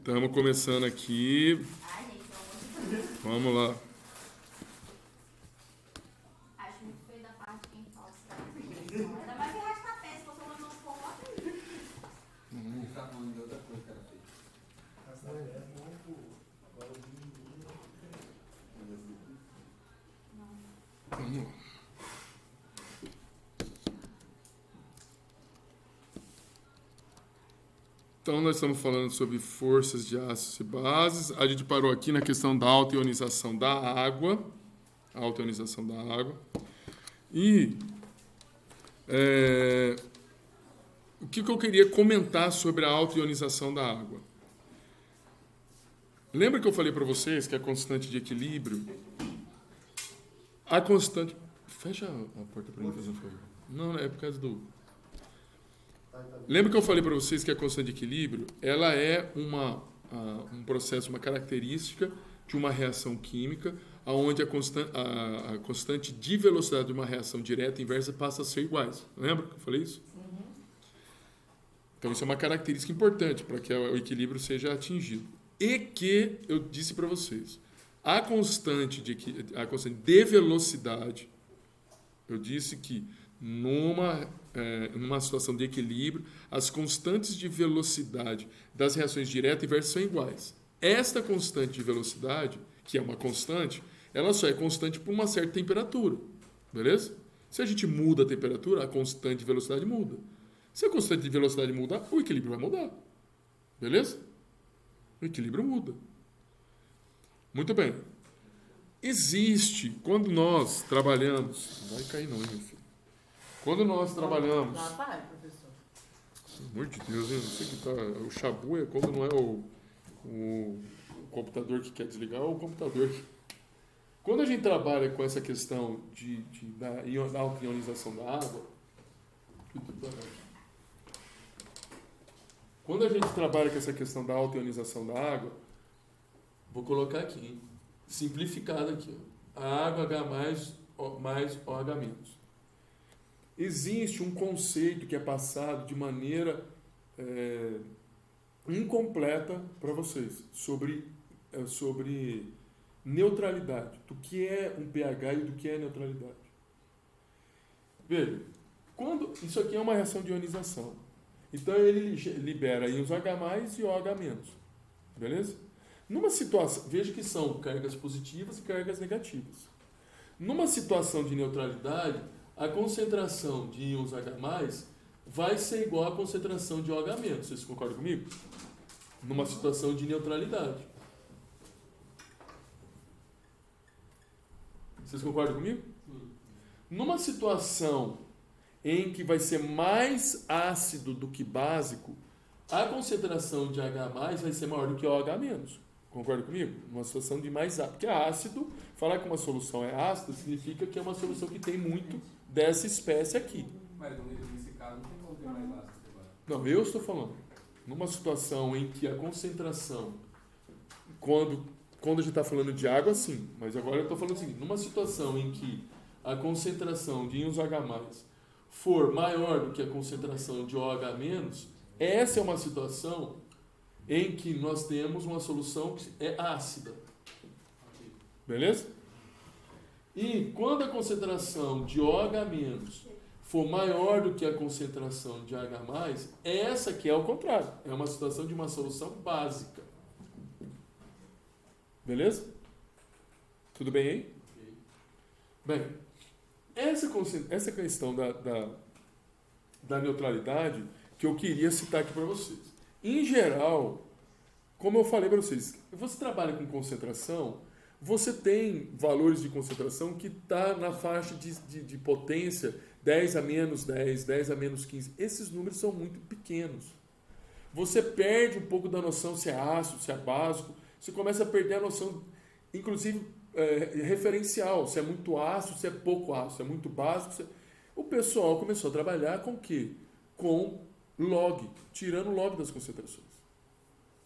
Estamos começando aqui. Ai, gente, Vamos lá. acho muito feio da parte de quem fala isso. Ainda mais que rasca a peça, se você não coloca aí. Ele tá falando de outra coisa que era feita. Vamos lá. Então, nós estamos falando sobre forças de ácidos e bases. A gente parou aqui na questão da autoionização da água. A autoionização da água. E o que eu queria comentar sobre a autoionização da água? Lembra que eu falei para vocês que a constante de equilíbrio... A constante... Fecha a porta para mim, fazer um favor. Não, é por causa do... Lembra que eu falei para vocês que a constante de equilíbrio ela é um processo, uma característica de uma reação química, onde a constante de velocidade de uma reação direta e inversa passa a ser iguais. Lembra que eu falei isso? Uhum. Então, isso é uma característica importante para que o equilíbrio seja atingido. E que, eu disse para vocês, a constante de velocidade, eu disse que numa situação de equilíbrio, as constantes de velocidade das reações direta e inversa são iguais. Esta constante de velocidade, que é uma constante, ela só é constante por uma certa temperatura. Beleza? Se a gente muda a temperatura, a constante de velocidade muda. Se a constante de velocidade mudar, o equilíbrio vai mudar. Beleza? O equilíbrio muda. Muito bem. Existe, quando nós trabalhamos... Não vai cair não, hein, meu filho? Quando nós trabalhamos... Lá vai, professor. Pelo amor de Deus, eu não sei que tá... O chabu é quando não é o computador que quer desligar, é o computador. Quando a gente trabalha com essa questão da autoionização da água... Quando a gente trabalha com essa questão da autoionização da água, vou colocar aqui, hein? Simplificado aqui, ó. A água H mais OH-. Existe um conceito que é passado de maneira incompleta para vocês sobre neutralidade, do que é um pH e do que é neutralidade. Veja, isso aqui é uma reação de ionização. Então ele libera íons H+, e OH-. Beleza? Numa situação, veja que são cargas positivas e cargas negativas. Numa situação de neutralidade, a concentração de íons H+, vai ser igual à concentração de OH-. Vocês concordam comigo? Numa situação de neutralidade. Vocês concordam comigo? Numa situação em que vai ser mais ácido do que básico, a concentração de H+, vai ser maior do que OH-. Concorda comigo? Uma situação de mais ácido. Porque ácido, falar que uma solução é ácida, significa que é uma solução que tem muito dessa espécie aqui. Mas nesse caso não tem como ter mais ácido agora. Não, eu estou falando. Numa situação em que a concentração, quando a gente está falando de água, sim. Mas agora eu estou falando o seguinte, numa situação em que a concentração de íons H+, for maior do que a concentração de OH-, essa é uma situação em que nós temos uma solução que é ácida. Beleza? E quando a concentração de OH- for maior do que a concentração de H+, essa aqui é o contrário. É uma situação de uma solução básica. Beleza? Tudo bem aí? Bem, essa questão da neutralidade que eu queria citar aqui para vocês. Em geral, como eu falei para vocês, você trabalha com concentração, você tem valores de concentração que está na faixa de potência 10 a menos 10, 10 a menos 15. Esses números são muito pequenos. Você perde um pouco da noção se é ácido, se é básico. Você começa a perder a noção, inclusive, referencial. Se é muito ácido, se é pouco ácido, se é muito básico. O pessoal começou a trabalhar com o quê? Com log, tirando o log das concentrações.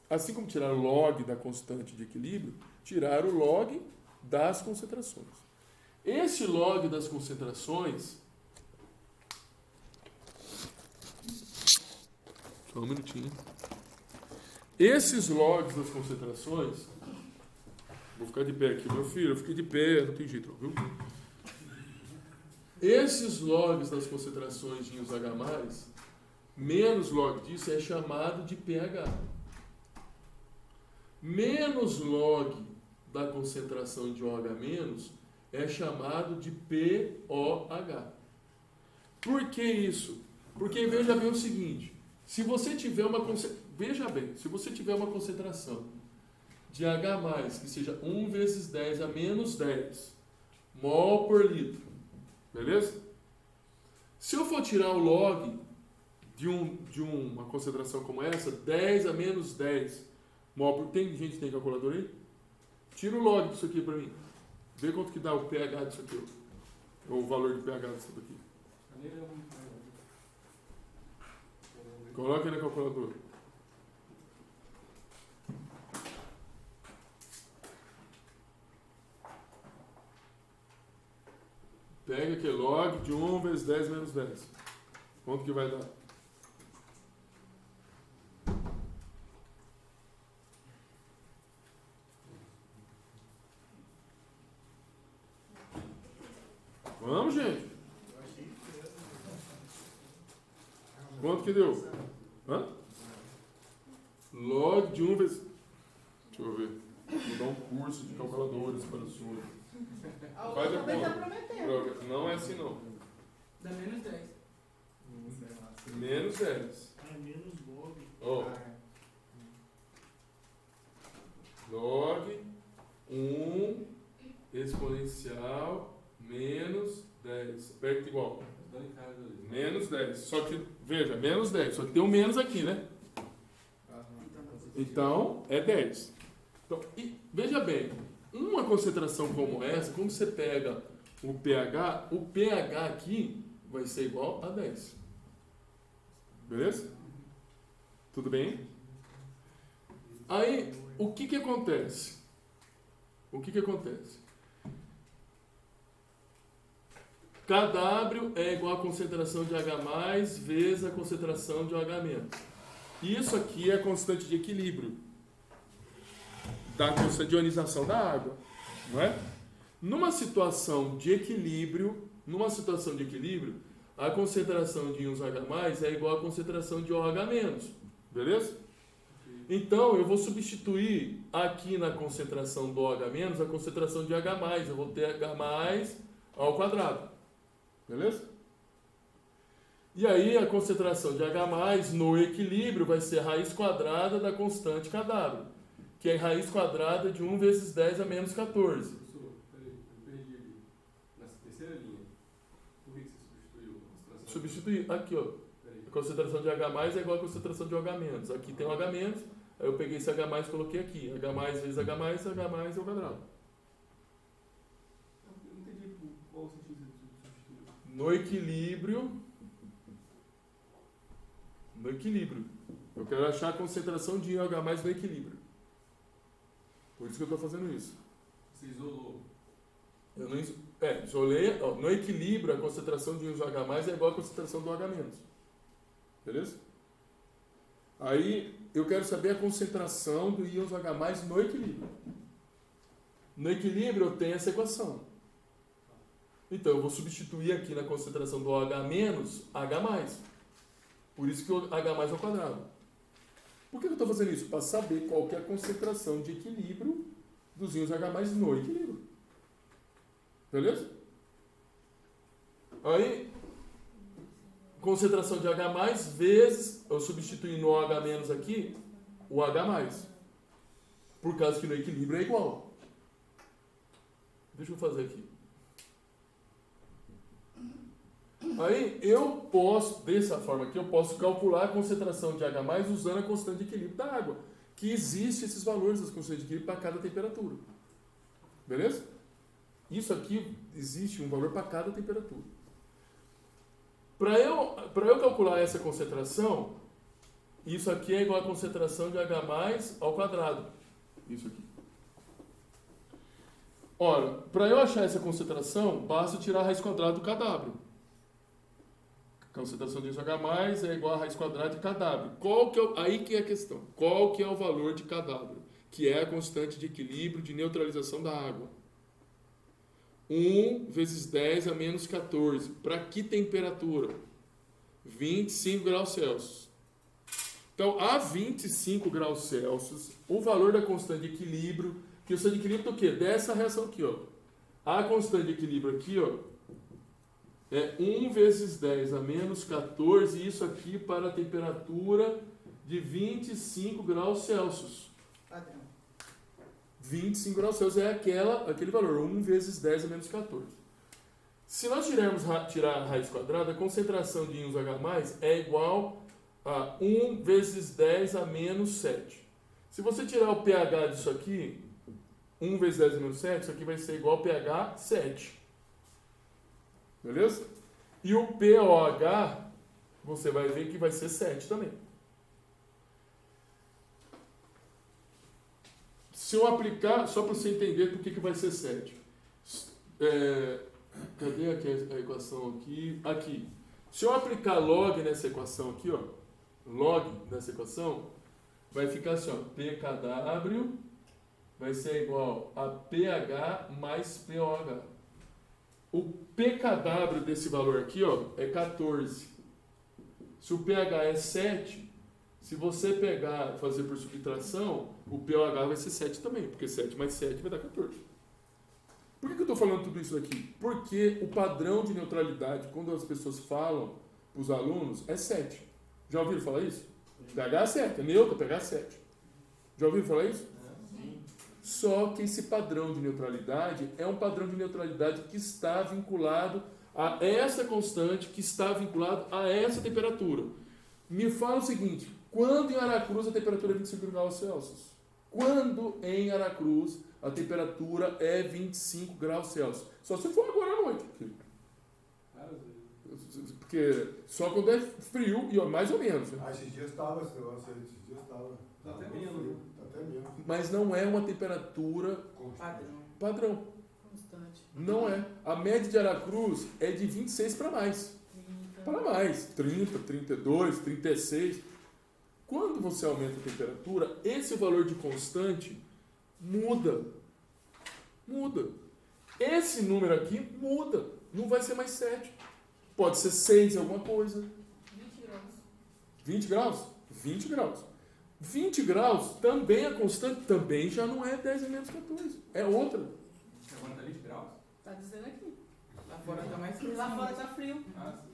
Assim como tiraram o log da constante de equilíbrio, tiraram o log das concentrações. Esse log das concentrações... Só um minutinho. esses logs das concentrações, vou ficar de pé aqui, meu filho, eu fiquei de pé, não tem jeito, viu? Esses logs das concentrações de íons H+, menos log disso é chamado de pH. Menos log da concentração de OH- é chamado de POH. Por que isso? Porque veja bem o seguinte, se você tiver uma concentração de H+, que seja 1 vezes 10 a menos 10 mol por litro, beleza? Se eu for tirar o log de uma concentração como essa, 10 a menos 10 mol por... Tem gente que tem calculadora aí? Tira o log disso aqui para mim. Vê quanto que dá o pH disso aqui. Ou o valor de pH disso aqui. Coloca aí na calculadora. Pega aqui log de 1 vezes 10 menos 10. Quanto que vai dar? Vamos, gente. Quanto que deu? Hã? Log de 1 vezes... Deixa eu ver. Vou dar um curso de calculadores para o senhor. Faz a conta. Não é assim não. Dá menos 10. Menos 10. É menos log. Ó. Log 1 exponencial menos 10. Perto igual. Menos 10. Só que, veja, menos 10. Só que tem um menos aqui, né? Então, é 10. Então, veja bem, uma concentração como essa, quando você pega o pH aqui vai ser igual a 10. Beleza? Tudo bem? Aí, o que acontece? KW é igual a concentração de H+, vezes a concentração de OH-. Isso aqui é a constante de equilíbrio da constante de ionização da água, não é? Numa situação de equilíbrio, a concentração de íons H+ é igual à concentração de OH-, beleza? Então, eu vou substituir aqui na concentração do OH- a concentração de H+, eu vou ter H+ ao quadrado, beleza? E aí, a concentração de H+, no equilíbrio, vai ser a raiz quadrada da constante KW, que é raiz quadrada de 1 vezes 10 a menos 14. Professor, peraí, eu perdi ali. Nessa terceira linha, por que você substituiu a concentração? Substituir, aqui ó, a concentração de H+ é igual a concentração de OH-. Aqui tem OH-, aí eu peguei esse H+, e coloquei aqui. H+ vezes H+, H+ ao quadrado. Eu não entendi qual o sentido de substituir. No equilíbrio, eu quero achar a concentração de OH+ no equilíbrio. Por isso que eu estou fazendo isso. Você isolou. Eu não isolei. Ó, no equilíbrio, a concentração de íons OH+ é igual à concentração do OH-. Beleza? Aí, eu quero saber a concentração do íons OH+ no equilíbrio. No equilíbrio, eu tenho essa equação. Então, eu vou substituir aqui na concentração do OH- H+. Por isso que o H+ ao quadrado. Por que eu estou fazendo isso? Para saber qual que é a concentração de equilíbrio dos íons H+ no equilíbrio. Beleza? Aí, concentração de H+ vezes, eu substituir no OH- aqui, o H+. Por causa que no equilíbrio é igual. Deixa eu fazer aqui. Aí, eu posso, dessa forma aqui, eu posso calcular a concentração de H+ usando a constante de equilíbrio da água. Que existe esses valores das constantes de equilíbrio para cada temperatura. Beleza? Isso aqui existe um valor para cada temperatura. Para eu calcular essa concentração, isso aqui é igual à concentração de H+ ao quadrado. Isso aqui. Ora, para eu achar essa concentração, basta tirar a raiz quadrada do KW. concentração de H+, é igual a raiz quadrada de kW. Aí que é a questão. Qual que é o valor de kW? Que é a constante de equilíbrio de neutralização da água. 1 vezes 10 a menos 14. Para que temperatura? 25 graus Celsius. Então, a 25 graus Celsius, o valor da constante de equilíbrio, que o constante de equilíbrio do quê? Dessa reação aqui, ó. A constante de equilíbrio aqui, ó, é 1 vezes 10 a menos 14, isso aqui para a temperatura de 25 graus Celsius. Padrão. 25 graus Celsius é aquele valor, 1 vezes 10 a menos 14. Se nós tirar a raiz quadrada, a concentração de íons H+, é igual a 1 vezes 10 a menos 7. Se você tirar o pH disso aqui, 1 vezes 10 a menos 7, isso aqui vai ser igual ao pH 7. Beleza? E o pOH, você vai ver que vai ser 7 também. Se eu aplicar, só para você entender por que vai ser 7. Cadê aqui a equação aqui? Aqui. Se eu aplicar log nessa equação aqui, ó, log nessa equação, vai ficar assim, ó, pKw vai ser igual a pH mais pOH. O pKw desse valor aqui, ó, é 14. Se o pH é 7, se você pegar e fazer por subtração, o pOH vai ser 7 também, porque 7 mais 7 vai dar 14. Por que eu estou falando tudo isso aqui? Porque o padrão de neutralidade, quando as pessoas falam para os alunos, é 7. Já ouviram falar isso? pH é 7, é neutro, pH é 7. Já ouviram falar isso? Só que esse padrão de neutralidade é um padrão de neutralidade que está vinculado a essa constante, que está vinculado a essa temperatura. Me fala o seguinte, quando em Aracruz a temperatura é 25 graus Celsius? Quando em Aracruz a temperatura é 25 graus Celsius? Só se for agora à noite. Porque só quando é frio, e mais ou menos. Né? Esses dias estava esse negócio aí, esses dias estava. Tá até menos. Tá até menos. Mas não é uma temperatura padrão. Constante. Não é. A média de Aracruz é de 26 para mais. Para mais. 30, 32, 36. Quando você aumenta a temperatura, esse valor de constante muda. Muda. Esse número aqui muda. Não vai ser mais 7. Pode ser 6 alguma coisa. 20 graus. 20 graus? 20 graus. 20 graus, também a constante, também já não é 10 a menos 14. É outra. Agora tá 20 graus? Tá dizendo aqui. Lá fora tá mais frio. Lá fora tá frio. Ah, sim.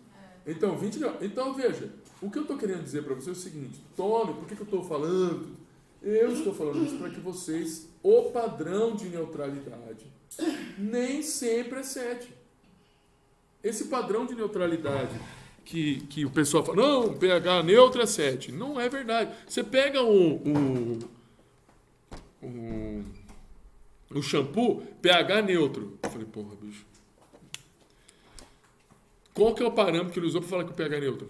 Então, 20 graus. Então, veja, o que eu estou querendo dizer para você é o seguinte, tome, por que eu estou falando? Eu estou falando isso para que vocês, o padrão de neutralidade nem sempre é 7. Esse padrão de neutralidade que o pessoal fala, não, pH neutro é 7. Não é verdade. Você pega o shampoo, pH neutro. Eu falei, porra, bicho. Qual que é o parâmetro que ele usou para falar que o pH é neutro?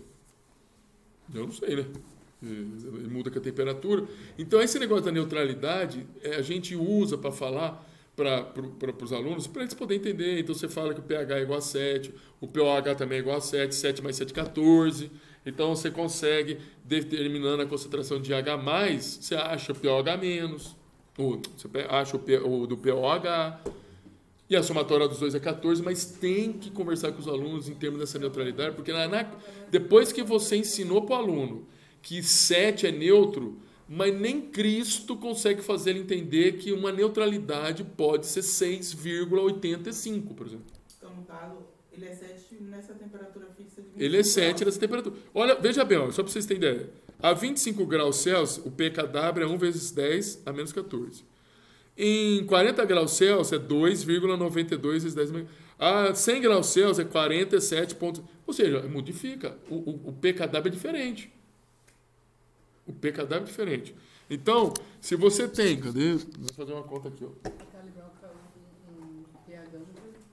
Eu não sei, né? Ele muda com a temperatura. Então, esse negócio da neutralidade, a gente usa para falar para os alunos, para eles poderem entender. Então, você fala que o pH é igual a 7, o pOH também é igual a 7, 7 mais 7, 14. Então, você consegue, determinando a concentração de H+, você acha o pOH menos, você acha o do pOH, e a somatória dos dois é 14, mas tem que conversar com os alunos em termos dessa neutralidade, porque depois que você ensinou para o aluno que 7 é neutro, mas nem Cristo consegue fazer ele entender que uma neutralidade pode ser 6,85, por exemplo. Então, no caso, ele é 7 nessa temperatura fixa de 25 Ele é 7 graus. nessa temperatura. Olha, veja bem, ó, só para vocês terem ideia. A 25 graus Celsius, o pKw é 1 vezes 10 a menos 14. Em 40 graus Celsius é 2,92 vezes 10 a menos... A 100 graus Celsius é 47 pontos... Ou seja, modifica. O pKw é diferente. O pKw é diferente. Então, se você tem... Cadê? Vou fazer uma conta aqui, ó. Calibrar em pH.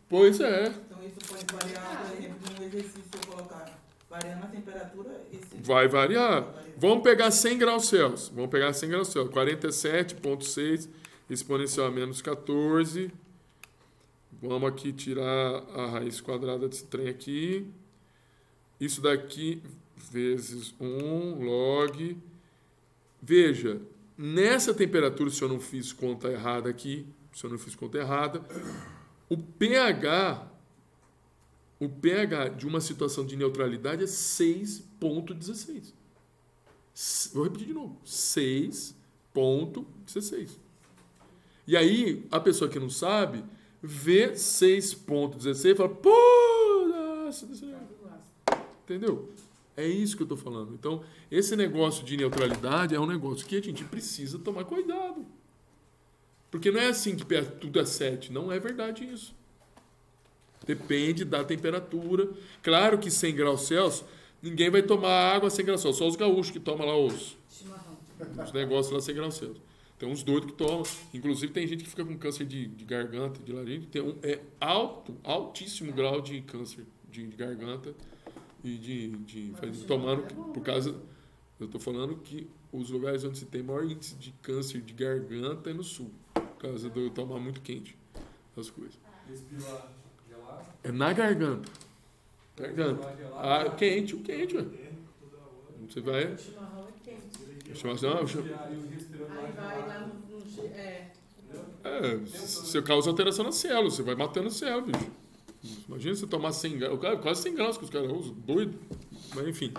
Pois é. Então, isso pode variar, por exemplo, num exercício, se eu colocar variando a temperatura... Vai variar. Vamos pegar 100 graus Celsius. 47,6 exponencial a menos 14. Vamos aqui tirar a raiz quadrada desse trem aqui. isso daqui vezes 1 log. Veja, nessa temperatura, se eu não fiz conta errada aqui, o pH de uma situação de neutralidade é 6,16. Vou repetir de novo. 6,16. E aí, a pessoa que não sabe, vê 6,16 e fala, pô, nossa, entendeu? É isso que eu estou falando. Então, esse negócio de neutralidade é um negócio que a gente precisa tomar cuidado. Porque não é assim que tudo é 7. Não é verdade isso. Depende da temperatura. Claro que 100 graus Celsius, ninguém vai tomar água a 100 graus Celsius. Só os gaúchos que tomam lá os negócios lá a 100 graus Celsius. Tem uns doidos que tomam. Inclusive, tem gente que fica com câncer de garganta, de laringe. Tem altíssimo grau de câncer de garganta e tomando por causa... Eu estou falando que os lugares onde se tem maior índice de câncer de garganta é no sul. Por causa de eu tomar muito quente as coisas. Respirar gelado? É na garganta. Quente, ué. Você vai... O chimarrão é quente. Aí vai lá no você causa alteração na célula, você vai matando a célula, bicho. Imagina você tomar 100 graus, quase 100 graus que os caras usam, doido. Mas enfim.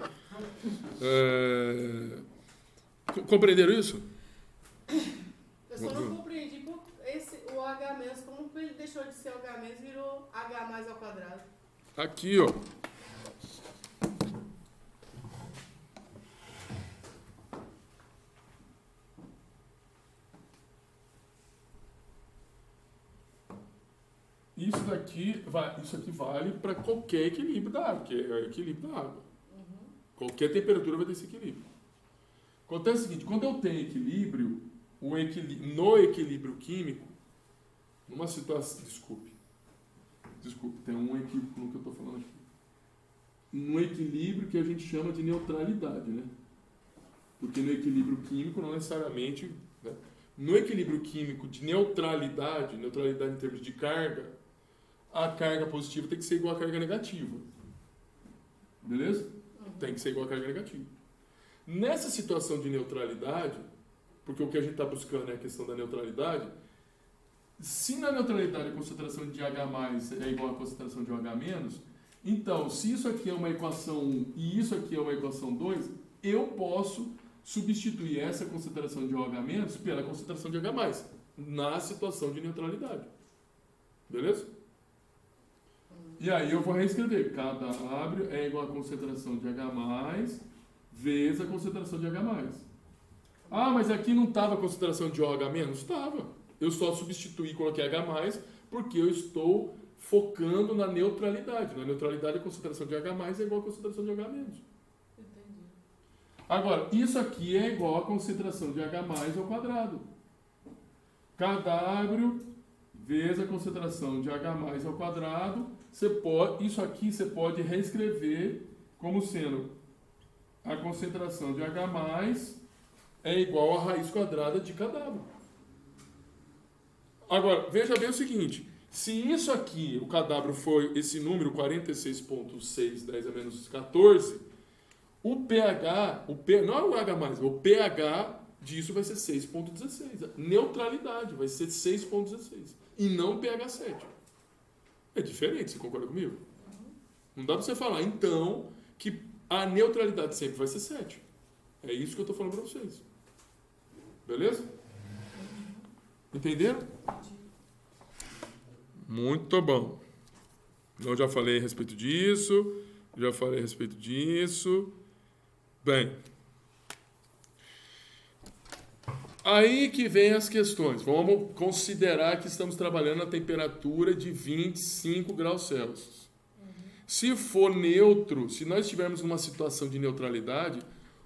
Compreenderam isso? Eu só não compreendi o H-, como que ele deixou de ser H- e virou H+ ao quadrado. Aqui, ó. Isso aqui vale para qualquer equilíbrio da água, que é o equilíbrio da água. Qualquer temperatura vai ter esse equilíbrio. Acontece o seguinte, quando eu tenho equilíbrio, no equilíbrio químico, numa situação... Desculpe, tem um equívoco no que eu estou falando aqui. No equilíbrio que a gente chama de neutralidade, né? Porque no equilíbrio químico, não necessariamente... Né? No equilíbrio químico de neutralidade em termos de carga, a carga positiva tem que ser igual à carga negativa. Beleza? Tem que ser igual à carga negativa. Nessa situação de neutralidade, porque o que a gente está buscando é a questão da neutralidade, se na neutralidade a concentração de H+ é igual à concentração de OH-, então, se isso aqui é uma equação 1 e isso aqui é uma equação 2, eu posso substituir essa concentração de OH- pela concentração de H+, na situação de neutralidade. Beleza? E aí eu vou reescrever. Cada ábrio é igual à concentração de H+, vezes a concentração de H+. Ah, mas aqui não estava a concentração de OH-? Estava. Eu só substituí e coloquei H+, porque eu estou focando na neutralidade. Na neutralidade, a concentração de H+ é igual à concentração de OH-. Entendi. Agora, isso aqui é igual à concentração de H+ ao quadrado. Cada ábrio vezes a concentração de H+ ao quadrado. Isso aqui você pode reescrever como sendo a concentração de H+ é igual à raiz quadrada de cada ábrio. Agora, veja bem o seguinte. Se isso aqui, o cadáver foi esse número 46,6, 10 a menos 14, o pH, não é o H+, o pH disso vai ser 6,16. Neutralidade vai ser 6,16. E não pH 7. É diferente, você concorda comigo? Não dá para você falar, então, que a neutralidade sempre vai ser 7. É isso que eu estou falando para vocês. Beleza? Entenderam? Muito bom. Eu já falei a respeito disso. Bem. Aí que vem as questões. Vamos considerar que estamos trabalhando a temperatura de 25 graus Celsius. Se for neutro, se nós estivermos numa situação de neutralidade,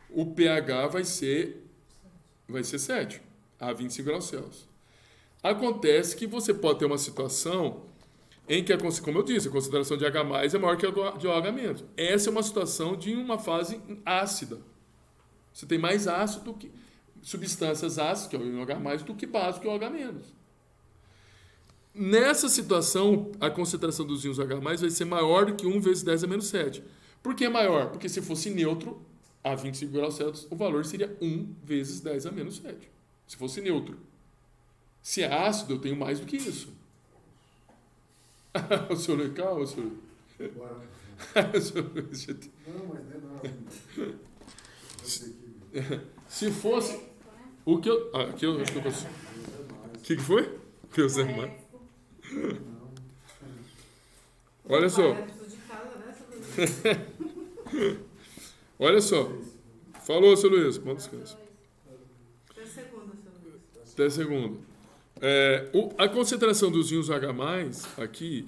o pH vai ser 7 a 25 graus Celsius. Acontece que você pode ter uma situação em que, como eu disse, a concentração de H+ é maior que a de OH-. Essa é uma situação de uma fase ácida. Você tem mais ácido do que substâncias ácidas, que é o OH+, do que básico, que é o OH-. Nessa situação, a concentração dos íons H+ vai ser maior do que 1 vezes 10 a menos 7. Por que maior? Porque se fosse neutro, a 25 graus Celsius, o valor seria 1 vezes 10 a menos 7. Se fosse neutro. Se é ácido, eu tenho mais do que isso. O senhor Luiz, calma, senhor. Bora. O senhor Luiz já tem- Não, mas não é nada. Se fosse. O que eu. Aqui eu acho que eu consigo. O que foi? O que eu sei mais? Olha só. Parece de casa, né, seu Luiz? Olha só. Falou, seu Luiz. Bom descanso. Até segunda, seu Luiz. Até segundo. A concentração dos íons H+, aqui,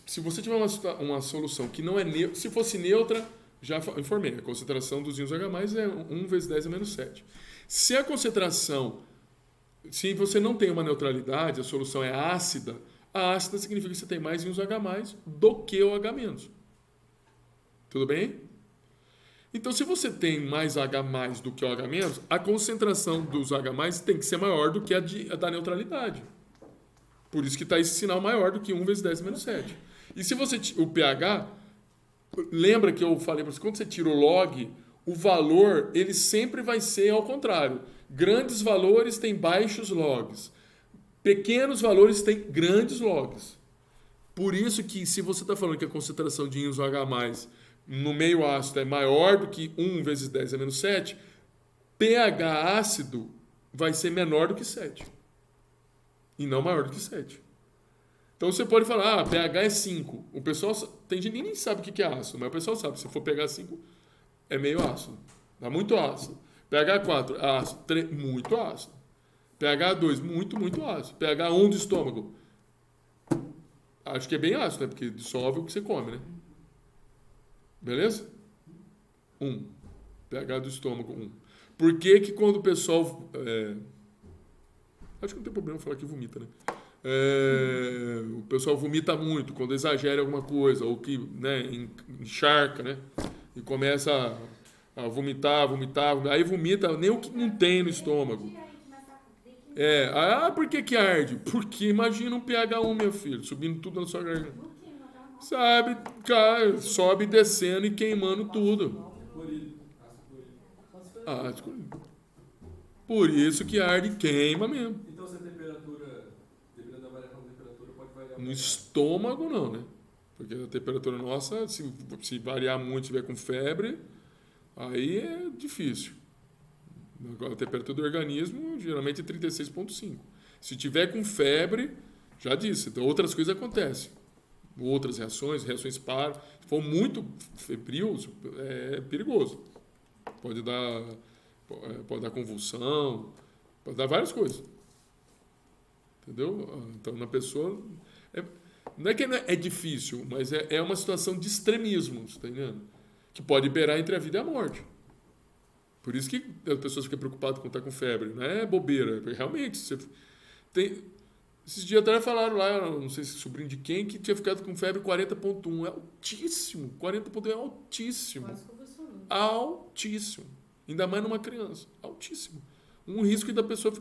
se você tiver uma solução que não é neutra, se fosse neutra, já informei, a concentração dos íons H+, é 1 vezes 10 a menos 7. Se a concentração, se você não tem uma neutralidade, a solução é ácida, a ácida significa que você tem mais íons H+, do que o H-. Tudo bem? Então, se você tem mais H+ do que o H-, a concentração dos H+ tem que ser maior do que a da neutralidade. Por isso que está esse sinal maior do que 1 vezes 10 menos 7. E se você... O pH... Lembra que eu falei para você, quando você tira o log, o valor, ele sempre vai ser ao contrário. Grandes valores têm baixos logs. Pequenos valores têm grandes logs. Por isso que, se você está falando que a concentração de íons H+, no meio ácido é maior do que 1 vezes 10 a menos 7, pH ácido vai ser menor do que 7. E não maior do que 7. Então você pode falar, pH é 5. O pessoal tem gente que nem sabe o que é ácido, mas o pessoal sabe. Se for pegar 5, é meio ácido. Dá muito ácido. pH 4, ácido. 3, muito ácido. pH 2, muito, muito ácido. pH 1 do estômago. Acho que é bem ácido, né? Porque dissolve o que você come, né? Beleza? 1. pH do estômago, 1. Por que que quando o pessoal... Acho que não tem problema falar que vomita, né? O pessoal vomita muito quando exagera alguma coisa, ou que, né, encharca, né? E começa a vomitar, aí vomita nem o que não tem no estômago. Por que arde? Porque imagina um pH 1, meu filho, subindo tudo na sua garganta. Sabe, cara, sobe descendo e queimando tudo. Ácido. Por isso que arde e queima mesmo. Então, se a temperatura, dependendo da variação da temperatura, pode variar. No estômago, não, né? Porque a temperatura nossa, se variar muito, se tiver com febre, aí é difícil. A temperatura do organismo, geralmente é 36,5. Se tiver com febre, já disse, então outras coisas acontecem. Outras reações param. Se for muito febril, é perigoso. Pode dar convulsão, pode dar várias coisas. Entendeu? Então, na pessoa... não é que é difícil, mas é uma situação de extremismo, você está entendendo? Que pode beirar entre a vida e a morte. Por isso que as pessoas ficam preocupadas com estar com febre. Não é bobeira. Realmente, você tem... Esses dias até falaram lá, não sei se sobrinho de quem, que tinha ficado com febre 40,1. É altíssimo. 40,1 é altíssimo. Quase conversou. Altíssimo. Ainda mais numa criança. Altíssimo. Um risco da pessoa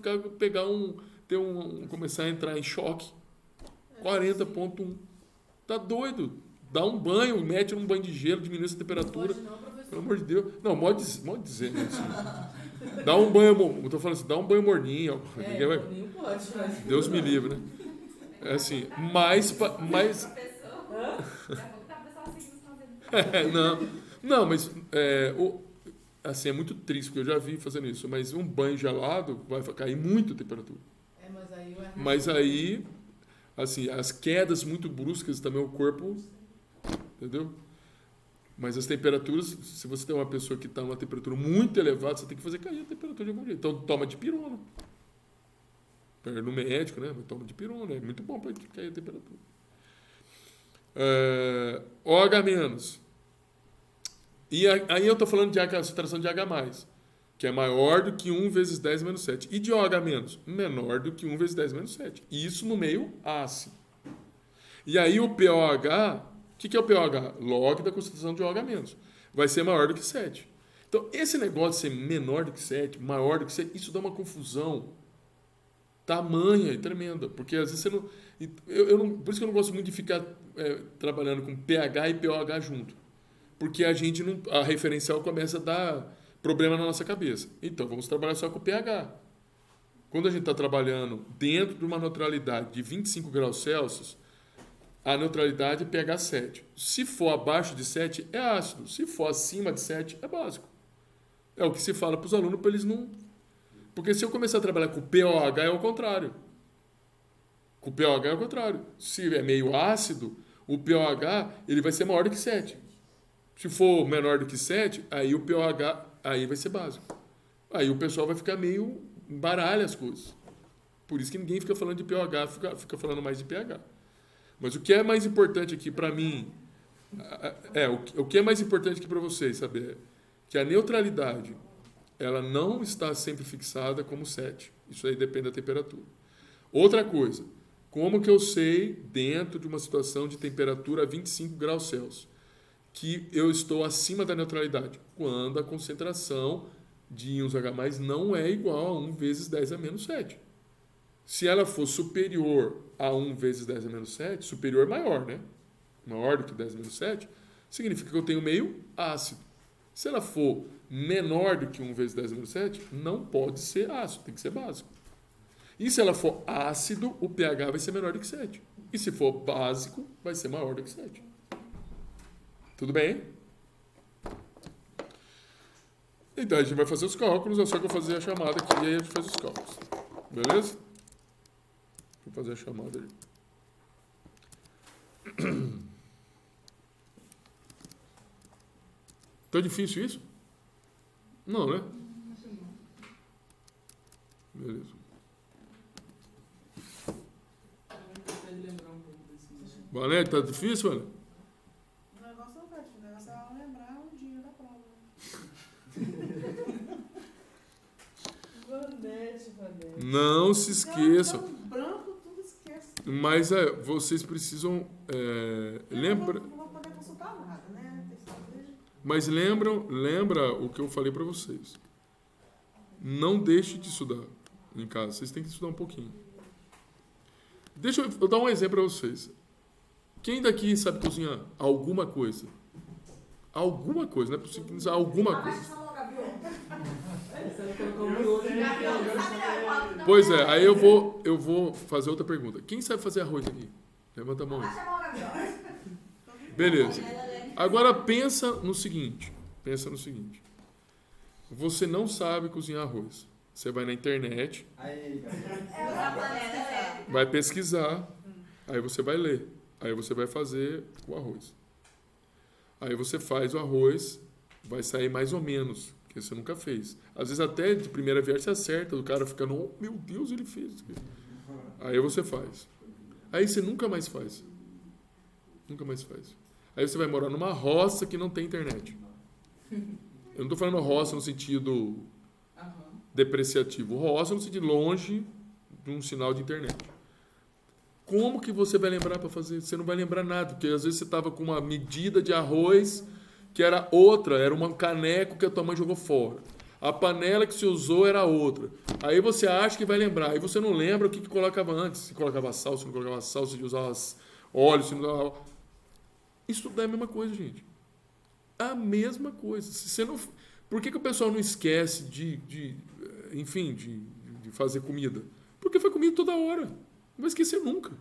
começar a entrar em choque. 40,1. Tá doido. Dá um banho, mete num banho de gelo, diminui essa temperatura. Pode não, professor. Pelo amor de Deus. Não, pode dizer. Né, assim. Dá um banho, eu tô falando assim, dá um banho morninho. Ninguém vai... Nem pode, mas... Deus me livre, né? É assim, mas não, mas assim, é muito triste, porque eu já vi fazendo isso, mas um banho gelado vai cair muito a temperatura. Mas aí, assim, as quedas muito bruscas também, o corpo, entendeu? Mas as temperaturas, se você tem uma pessoa que está numa temperatura muito elevada, você tem que fazer cair a temperatura de algum jeito. Então, toma dipirona. No médico, né? Toma dipirona, é muito bom para cair a temperatura. OH-. E aí eu estou falando de concentração de H+, que é maior do que 1 vezes 10 menos 7. E de OH-, menor do que 1 vezes 10 menos 7. Isso no meio ácido. E aí o pOH, o que é o pOH? Log da concentração de OH-, vai ser maior do que 7. Então, esse negócio de ser menor do que 7, maior do que 7, isso dá uma confusão tamanha e tremenda. Porque às vezes você não... Por isso que eu não gosto muito de ficar trabalhando com pH e pOH junto. porque a gente não, a referencial começa a dar problema na nossa cabeça. Então, vamos trabalhar só com o pH. Quando a gente está trabalhando dentro de uma neutralidade de 25 graus Celsius, a neutralidade é pH 7. Se for abaixo de 7, é ácido. Se for acima de 7, é básico. É o que se fala para os alunos, para eles não... Porque se eu começar a trabalhar com pOH, é o contrário. Com pOH é o contrário. Se é meio ácido, o pOH ele vai ser maior do que 7. Se for menor do que 7, aí o pOH aí vai ser básico. Aí o pessoal vai ficar meio... embaralha as coisas. Por isso que ninguém fica falando de pOH, fica falando mais de pH. Mas o que é mais importante aqui para mim... o que é mais importante aqui para vocês saber que a neutralidade ela não está sempre fixada como 7. Isso aí depende da temperatura. Outra coisa, como que eu sei, dentro de uma situação de temperatura a 25 graus Celsius, que eu estou acima da neutralidade? Quando a concentração de íons H+, não é igual a 1 vezes 10 a menos 7. Se ela for superior a 1 vezes 10 a menos 7, superior maior, né? Maior do que 10 a menos 7, significa que eu tenho meio ácido. Se ela for menor do que 1 vezes 10 a menos 7, não pode ser ácido, tem que ser básico. E se ela for ácido, o pH vai ser menor do que 7. E se for básico, vai ser maior do que 7. Tudo bem? Então a gente vai fazer os cálculos, é só que eu fazer a chamada aqui e aí a gente faz os cálculos. Beleza? Vou fazer a chamada aí. Tá difícil isso? Não, né? Beleza. Valente, tá difícil, Valente? O negócio não vai, o negócio é ela lembrar o dia da prova. Vanete. Não se esqueçam. Branco, tudo esquece. Mas vocês precisam lembra. Não vou poder consultar nada, né? Mas lembra o que eu falei para vocês. Não deixe de estudar em casa. Vocês têm que estudar um pouquinho. Deixa eu dar um exemplo para vocês. Quem daqui sabe cozinhar alguma coisa? Alguma coisa, não é possível que não seja alguma coisa. Pois é, aí eu vou fazer outra pergunta. Quem sabe fazer arroz aqui? Levanta a mão aí. Beleza. Agora pensa no seguinte. Você não sabe cozinhar arroz. Você vai na internet, vai pesquisar, aí você vai ler, aí você vai fazer o arroz. Aí você faz o arroz, vai sair mais ou menos, porque você nunca fez. Às vezes até de primeira viagem você acerta, o cara fica, oh, meu Deus, ele fez isso aqui. Aí você faz. Aí você nunca mais faz. Nunca mais faz. Aí você vai morar numa roça que não tem internet. Eu não estou falando roça no sentido depreciativo. Roça no sentido longe de um sinal de internet. Como que você vai lembrar para fazer? Você não vai lembrar nada, porque às vezes você estava com uma medida de arroz que era outra, era um caneco que a tua mãe jogou fora. A panela que você usou era outra. Aí você acha que vai lembrar. Aí você não lembra o que colocava antes. Se colocava sal, se não colocava sal, se usava óleo, se não usava... Isso tudo é a mesma coisa, gente. A mesma coisa. Se você não... Por que o pessoal não esquece de fazer comida? Porque foi comida toda hora. Não vai esquecer nunca.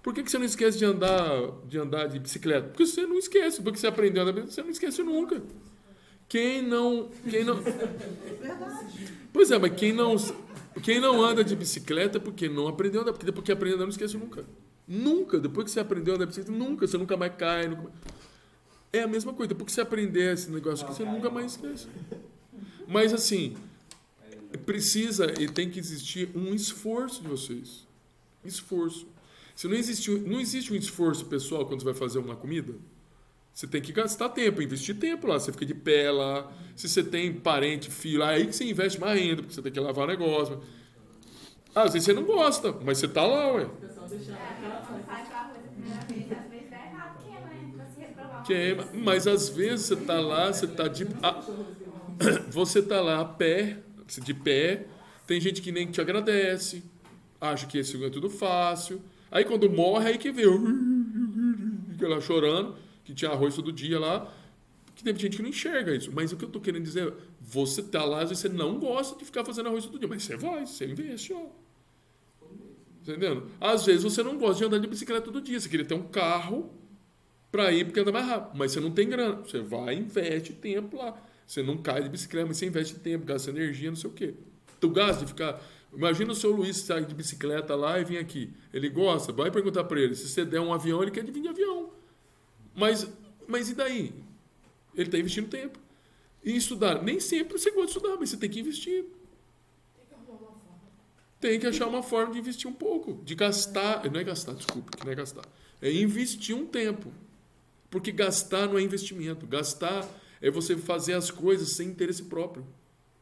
Por que você não esquece de andar de bicicleta? Porque você não esquece. Porque você aprendeu a andar de bicicleta, você não esquece nunca. Quem não... Pois é, mas quem não anda de bicicleta é porque não aprendeu a andar. Porque depois que aprendeu a andar, não esquece nunca. Nunca. Depois que você aprendeu a andar de bicicleta, nunca. Você nunca mais cai. É a mesma coisa. Depois que você aprender esse negócio aqui, você nunca mais esquece. Mas assim, precisa e tem que existir um esforço de vocês. Esforço. Se não existe um esforço pessoal quando você vai fazer uma comida, você tem que gastar tempo, investir tempo lá. Você fica de pé lá. Se você tem parente, filho, aí que você investe mais ainda, porque você tem que lavar o negócio. Às vezes você não gosta, mas você tá lá, ué. Queima, mas às vezes você tá lá, você tá lá a pé, de pé, tem gente que nem te agradece, acha que esse é tudo fácil. Aí quando morre, aí que vê, fica lá chorando, que tinha arroz todo dia lá, Que tem gente que não enxerga isso. Mas o que eu tô querendo dizer é, você tá lá, às vezes você não gosta de ficar fazendo arroz todo dia, mas você investe, ó. Entendendo? Às vezes você não gosta de andar de bicicleta todo dia, você queria ter um carro para ir porque anda mais rápido, mas você não tem grana. Você vai e investe tempo lá. Você não cai de bicicleta, mas você investe tempo, gasta energia, não sei o quê. Tu gasta de ficar... Imagina o seu Luiz sair de bicicleta lá e vir aqui. Ele gosta, vai perguntar para ele. Se você der um avião, ele quer vir de avião. Mas e daí? Ele está investindo tempo. E estudar, nem sempre você gosta de estudar, mas você tem que investir. Tem que achar uma forma de investir um pouco. De gastar, não é gastar, desculpa, que não é gastar. É investir um tempo. Porque gastar não é investimento. Gastar é você fazer as coisas sem interesse próprio.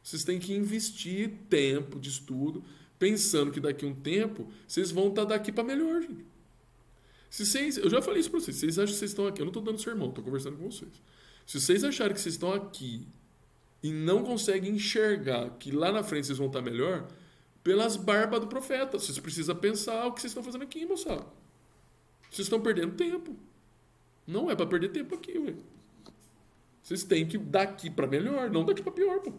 Vocês têm que investir tempo de estudo, pensando que daqui a um tempo vocês vão estar daqui para melhor, gente. Eu já falei isso para vocês. Vocês acham que vocês estão aqui? Eu não estou dando sermão, estou conversando com vocês. Se vocês acharem que vocês estão aqui e não conseguem enxergar que lá na frente vocês vão estar melhor, pelas barbas do profeta. Vocês precisam pensar o que vocês estão fazendo aqui, moçada. Vocês estão perdendo tempo. Não é para perder tempo aqui, ué. Vocês têm que ir daqui para melhor, não daqui para pior, pô.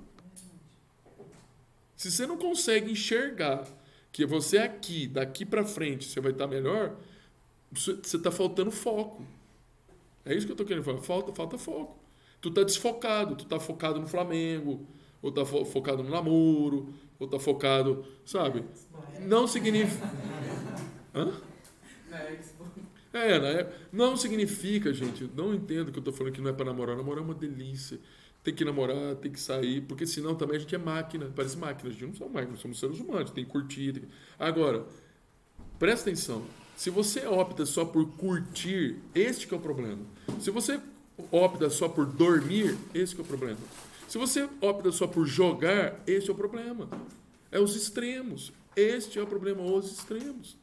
Se você não consegue enxergar que você aqui, daqui para frente, você vai estar melhor, você está faltando foco. É isso que eu estou querendo falar. Falta foco. Tu está desfocado. Tu está focado no Flamengo, ou está focado no namoro, ou está focado, sabe? Não significa... Hã? Não significa, gente, não entendo que eu estou falando que não é para namorar. Namorar é uma delícia. Tem que namorar, tem que sair, porque senão também a gente é máquina, parece máquina. A gente não somos máquinas, somos seres humanos, tem que curtir. Agora, presta atenção. Se você opta só por curtir, este que é o problema. Se você opta só por dormir, esse que é o problema. Se você opta só por jogar, esse é o problema. É os extremos. Este é o problema, os extremos.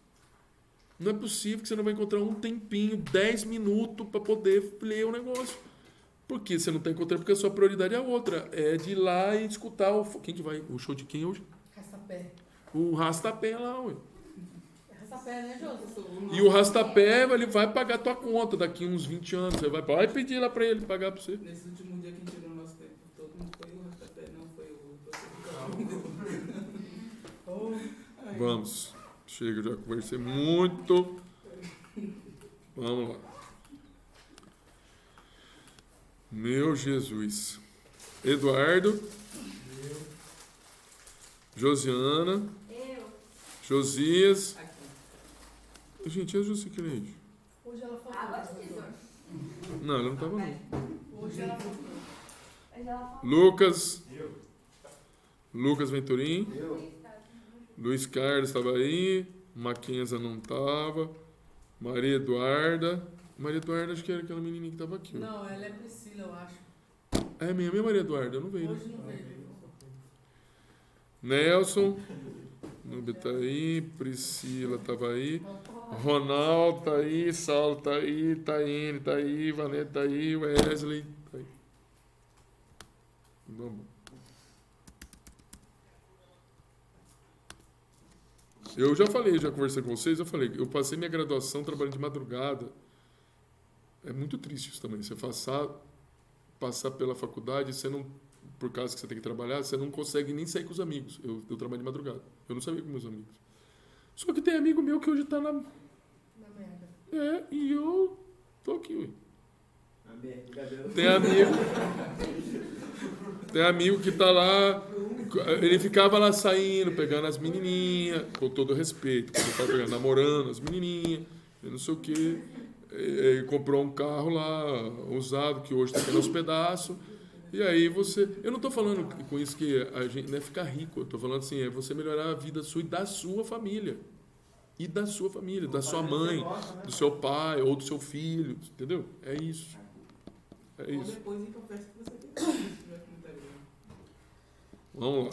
Não é possível que você não vai encontrar um tempinho, 10 minutos, para poder ler o negócio. Porque você não está encontrando, porque a sua prioridade é a outra. É de ir lá e escutar o... Quem que vai? O show de quem hoje? Rastapé. O Rastapé lá, ué. Rastapé, né, José? E o Rastapé, ele vai pagar a tua conta daqui uns 20 anos. Você vai pedir lá para ele pagar para você. Nesse último dia que a gente tirou o nosso tempo todo, não foi o Rastapé, não foi o... Vamos. Chega, já conversei muito. Vamos lá. Meu Jesus. Eduardo. Josiana. Josias. Gente, a Josi que lente? Hoje ela falou. Água de tesouro. Não, ela não estava não. Hoje ela falou. Mas ela falou. Lucas. Lucas Venturim. Eu. Luiz Carlos estava aí. Mackenza não estava. Maria Eduarda. Maria Eduarda, acho que era aquela menininha que estava aqui. Ó. Não, ela é Priscila, eu acho. É minha Maria Eduarda, eu não veio. Hoje não veio. Nelson. Nube tá aí. Priscila estava aí. Ronaldo tá aí. Saulo tá aí. Taine tá aí. Vanessa tá aí. Wesley tá aí. Vamos. Eu já falei, já conversei com vocês, eu passei minha graduação trabalhando de madrugada. É muito triste isso também. Você passar pela faculdade, você não, por causa que você tem que trabalhar, você não consegue nem sair com os amigos. Eu trabalho de madrugada. Eu não sabia com meus amigos. Só que tem amigo meu que hoje tá na... Na merda. E eu tô aqui, ué. Tem amigo que tá lá, ele ficava lá saindo, pegando as menininhas, com todo respeito, quando eu tava pegando, namorando as menininhas, não sei o quê. Ele comprou um carro lá, usado, que hoje tá caindo aos pedaços. E aí você... Eu não tô falando com isso que a gente não é ficar rico, eu tô falando assim, é você melhorar a vida sua e da sua família. E da sua família, da sua mãe, do seu pai, ou do seu filho, entendeu? É isso. É Ou isso. depois ir pra festa que você quer, já que não tá ligado. Vamos lá.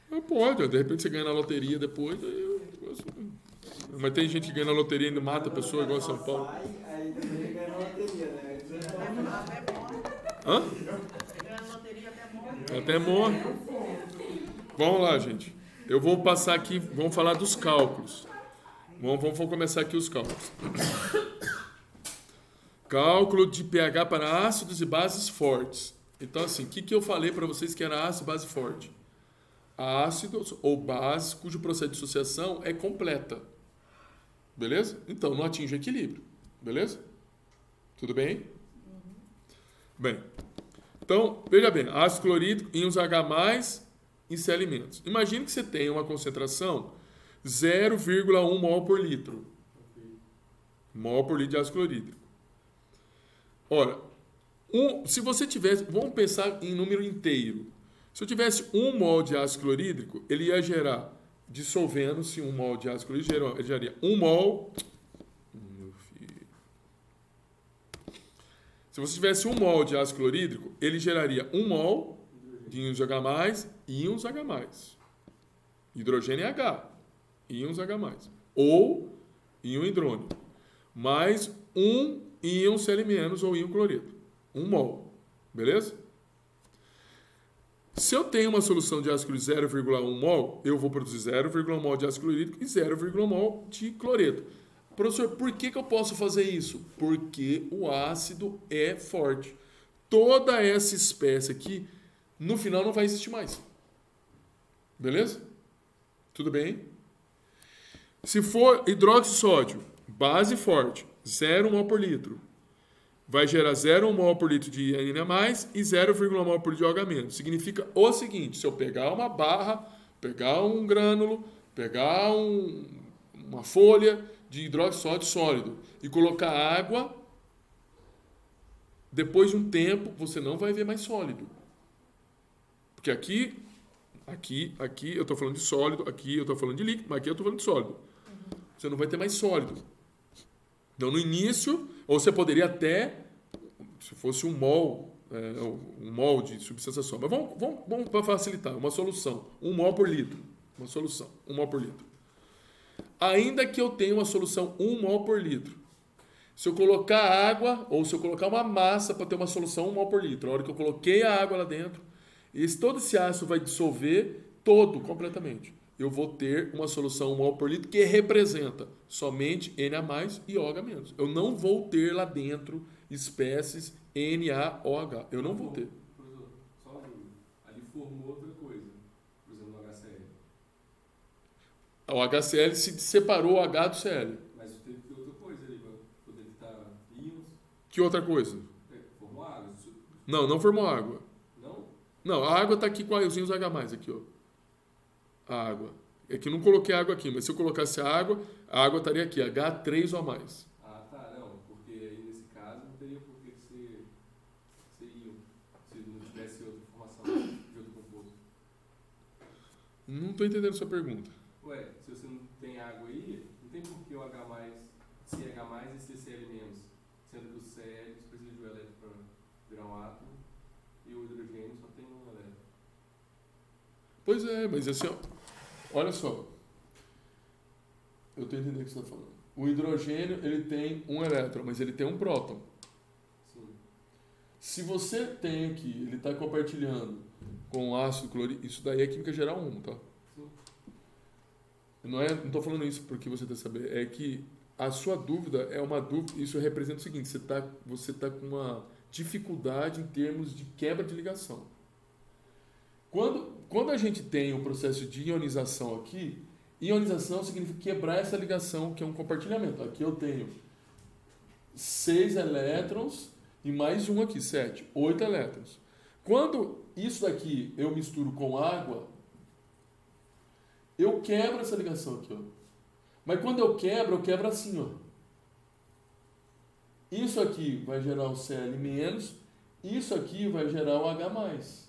Mas pode, de repente você ganha na loteria depois. Mas tem gente que ganha na loteria e ainda mata a pessoa igual São Paulo. Aí também ganha na loteria, né? Hã? Ganhar na loteria até morre. Até morre. Vamos lá, gente. Eu vou passar aqui, vamos falar dos cálculos. Vamos começar aqui os cálculos. Cálculo de pH para ácidos e bases fortes. Então, assim, o que eu falei para vocês que era ácido e base forte? Ácidos ou bases cujo processo de dissociação é completa. Beleza? Então, não atinge o equilíbrio. Beleza? Tudo bem? Bem. Então, veja bem. Ácido clorídrico, íons H+, em C-alimentos. Imagine que você tenha uma concentração 0,1 mol por litro. Mol por litro de ácido clorídrico. Ora, se você tivesse... Vamos pensar em número inteiro. Se eu tivesse 1 mol de ácido clorídrico, ele ia gerar, dissolvendo-se 1 mol de ácido clorídrico, ele geraria 1 mol... Meu filho. Se você tivesse 1 mol de ácido clorídrico, ele geraria 1 mol de íons H+, íons H+. Hidrogênio é H. Íons H+. Ou íon hidrônio. Mais 1 íon Cl- ou íon cloreto. 1 mol. Beleza? Se eu tenho uma solução de ácido clorídrico 0,1 mol, eu vou produzir 0,1 mol de ácido clorídrico e 0,1 mol de cloreto. Professor, por que eu posso fazer isso? Porque o ácido é forte. Toda essa espécie aqui, no final, não vai existir mais. Beleza? Tudo bem? Se for hidróxido de sódio, base forte, 0 mol por litro, vai gerar 0,1 mol por litro de Na+, e 0,1 mol por litro de OH-. Significa o seguinte, se eu pegar uma barra, pegar um grânulo, pegar uma folha de hidróxido de sódio sólido e colocar água, depois de um tempo, você não vai ver mais sólido. Porque aqui eu estou falando de sólido, aqui eu estou falando de líquido, mas aqui eu estou falando de sólido. Você não vai ter mais sólido. Então, no início, ou você poderia até, se fosse um mol de substância só. Mas vamos para facilitar, uma solução. 1 mol por litro. Uma solução, 1 mol por litro. Ainda que eu tenha uma solução 1 mol por litro, se eu colocar água, ou se eu colocar uma massa para ter uma solução 1 mol por litro, a hora que eu coloquei a água lá dentro, todo esse ácido vai dissolver completamente. Eu vou ter uma solução 1 mol por litro que representa somente Na+ e OH-. Eu não vou ter lá dentro espécies NaOH. Eu não vou ter. Professor, só uma dúvida. Ali formou outra coisa, por exemplo, no HCl. O HCl se separou o H do Cl. Mas teve que ter outra coisa ali, para poder estar íons. Que outra coisa? Formou água. Não formou água. Não? Não, a água está aqui com os íons H+, aqui, ó. A água. É que eu não coloquei água aqui, mas se eu colocasse a água estaria aqui, H3 ou a mais. Ah, tá, não, porque aí nesse caso não teria por que ser íon, se não tivesse outra formação de outro composto. Não estou entendendo a sua pergunta. Ué, se você não tem água aí, não tem por que o H+, se H+, e se Cl-, sendo que o Cl precisa de um elétron para virar um átomo e o hidrogênio só tem um elétron. Pois é, mas assim, ó, olha só. Eu estou entendendo o que você está falando. O hidrogênio, ele tem um elétron, mas ele tem um próton. Sim. Se você tem aqui, ele está compartilhando com ácido clorídrico, isso daí é química geral 1, tá? Sim. Não estou falando isso porque você tem que saber. É que a sua dúvida é uma dúvida, isso representa o seguinte, você tá com uma dificuldade em termos de quebra de ligação. Quando a gente tem um processo de ionização aqui, ionização significa quebrar essa ligação, que é um compartilhamento. Aqui eu tenho 6 elétrons e mais um aqui, 7, 8 elétrons. Quando isso daqui eu misturo com água, eu quebro essa ligação aqui, ó. Mas quando eu quebro assim, ó. Isso aqui vai gerar o Cl-, isso aqui vai gerar o H+.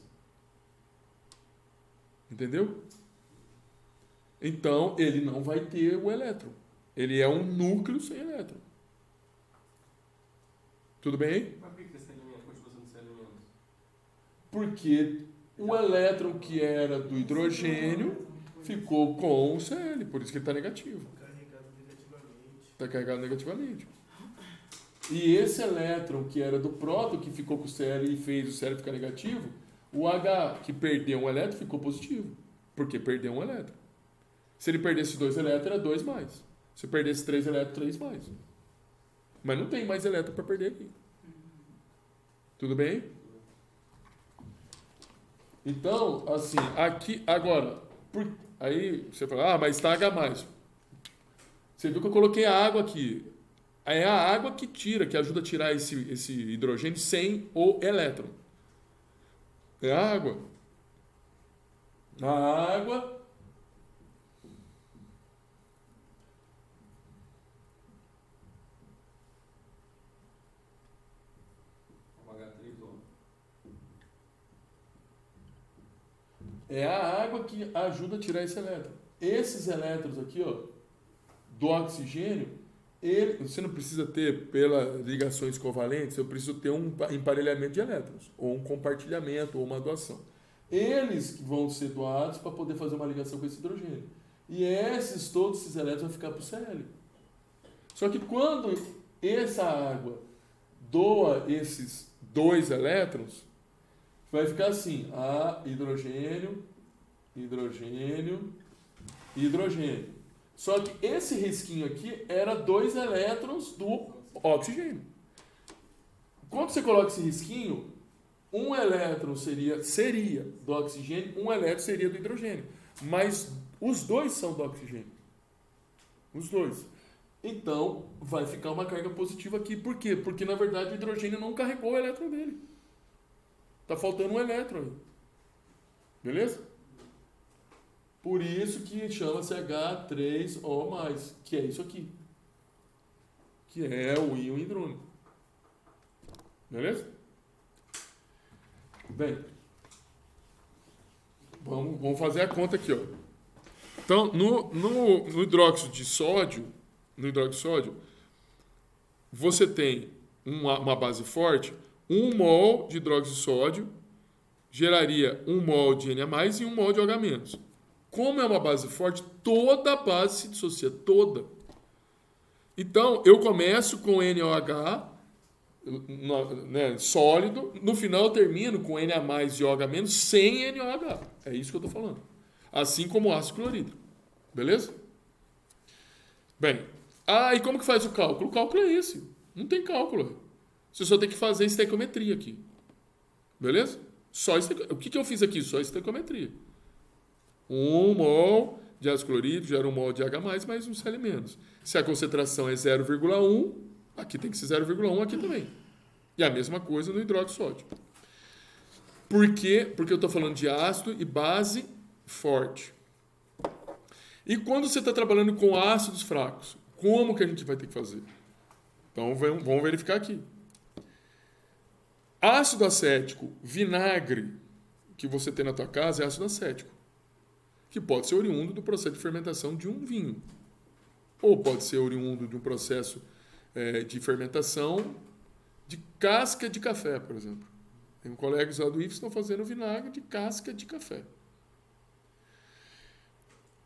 Entendeu? Então, ele não vai ter o elétron. Ele é um núcleo sem elétron. Tudo bem? Mas por que Cl-, continuação de Cl-? Porque o elétron que era do hidrogênio ficou com o Cl, por isso que ele está negativo. Está carregado negativamente. E esse elétron que era do próton, que ficou com o Cl e fez o Cl ficar negativo, o H que perdeu um elétron ficou positivo, porque perdeu um elétron. Se ele perdesse 2 elétrons, era 2 mais. Se perdesse 3 elétrons, 3 mais. Mas não tem mais elétron para perder aqui. Tudo bem? Então, assim, aqui, agora, aí você fala, mas está H+. Você viu que eu coloquei a água aqui. É a água que tira, que ajuda a tirar esse hidrogênio sem o elétron. É a água. A água é a água que ajuda a tirar esse elétron. Esses elétrons aqui, ó, do oxigênio, você não precisa ter, pelas ligações covalentes, eu preciso ter um emparelhamento de elétrons, ou um compartilhamento, ou uma doação. Eles vão ser doados para poder fazer uma ligação com esse hidrogênio. E todos esses elétrons vão ficar para o Cl. Só que quando essa água doa esses 2 elétrons, vai ficar assim, hidrogênio, hidrogênio, hidrogênio. Só que esse risquinho aqui era 2 elétrons do oxigênio. Quando você coloca esse risquinho, um elétron seria do oxigênio, um elétron seria do hidrogênio. Mas os 2 são do oxigênio. Os 2. Então, vai ficar uma carga positiva aqui. Por quê? Porque, na verdade, o hidrogênio não carregou o elétron dele. Está faltando um elétron aí. Beleza? Por isso que chama-se H3O+, que é isso aqui. Que é o íon hidrônico. Beleza? Bem, vamos fazer a conta aqui, ó. Então, no hidróxido de sódio, você tem uma base forte, 1 mol de hidróxido de sódio geraria 1 mol de Na+, e 1 mol de OH-. Como é uma base forte, toda a base se dissocia, toda. Então, eu começo com NaOH, né, sólido, no final eu termino com Na+ e OH- sem NaOH. É isso que eu estou falando. Assim como o ácido clorídrico. Beleza? Bem, e como que faz o cálculo? O cálculo é esse. Não tem cálculo. Você só tem que fazer estequiometria aqui. Beleza? O que eu fiz aqui? Só estequiometria. 1 mol de ácido clorídrico gera 1 mol de H+, mais um Cl-. Se a concentração é 0,1, aqui tem que ser 0,1 aqui também. E a mesma coisa no hidróxido de sódio. Por quê? Porque eu estou falando de ácido e base forte. E quando você está trabalhando com ácidos fracos, como que a gente vai ter que fazer? Então, vamos verificar aqui. Ácido acético, vinagre, que você tem na tua casa é ácido acético, que pode ser oriundo do processo de fermentação de um vinho. Ou pode ser oriundo de um processo de fermentação de casca de café, por exemplo. Tem colegas lá do IFES que estão fazendo vinagre de casca de café.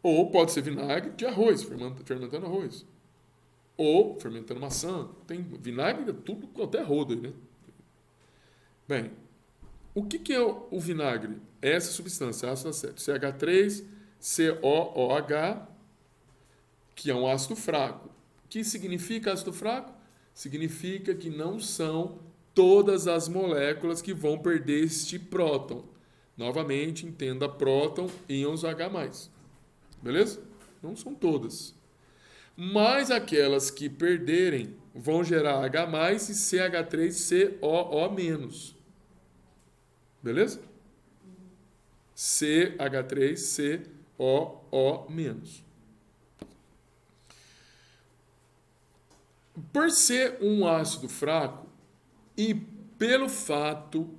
Ou pode ser vinagre de arroz, fermentando arroz. Ou fermentando maçã. Tem vinagre de tudo quanto é rodo aí, né? Bem, o que é o vinagre? É essa substância, ácido acético, CH3COOH, que é um ácido fraco. O que significa ácido fraco? Significa que não são todas as moléculas que vão perder este próton. Novamente, entenda próton, íons H+. Beleza? Não são todas. Mas aquelas que perderem vão gerar H+ e CH3COO-. Beleza? CH3COO-. Por ser um ácido fraco e pelo fato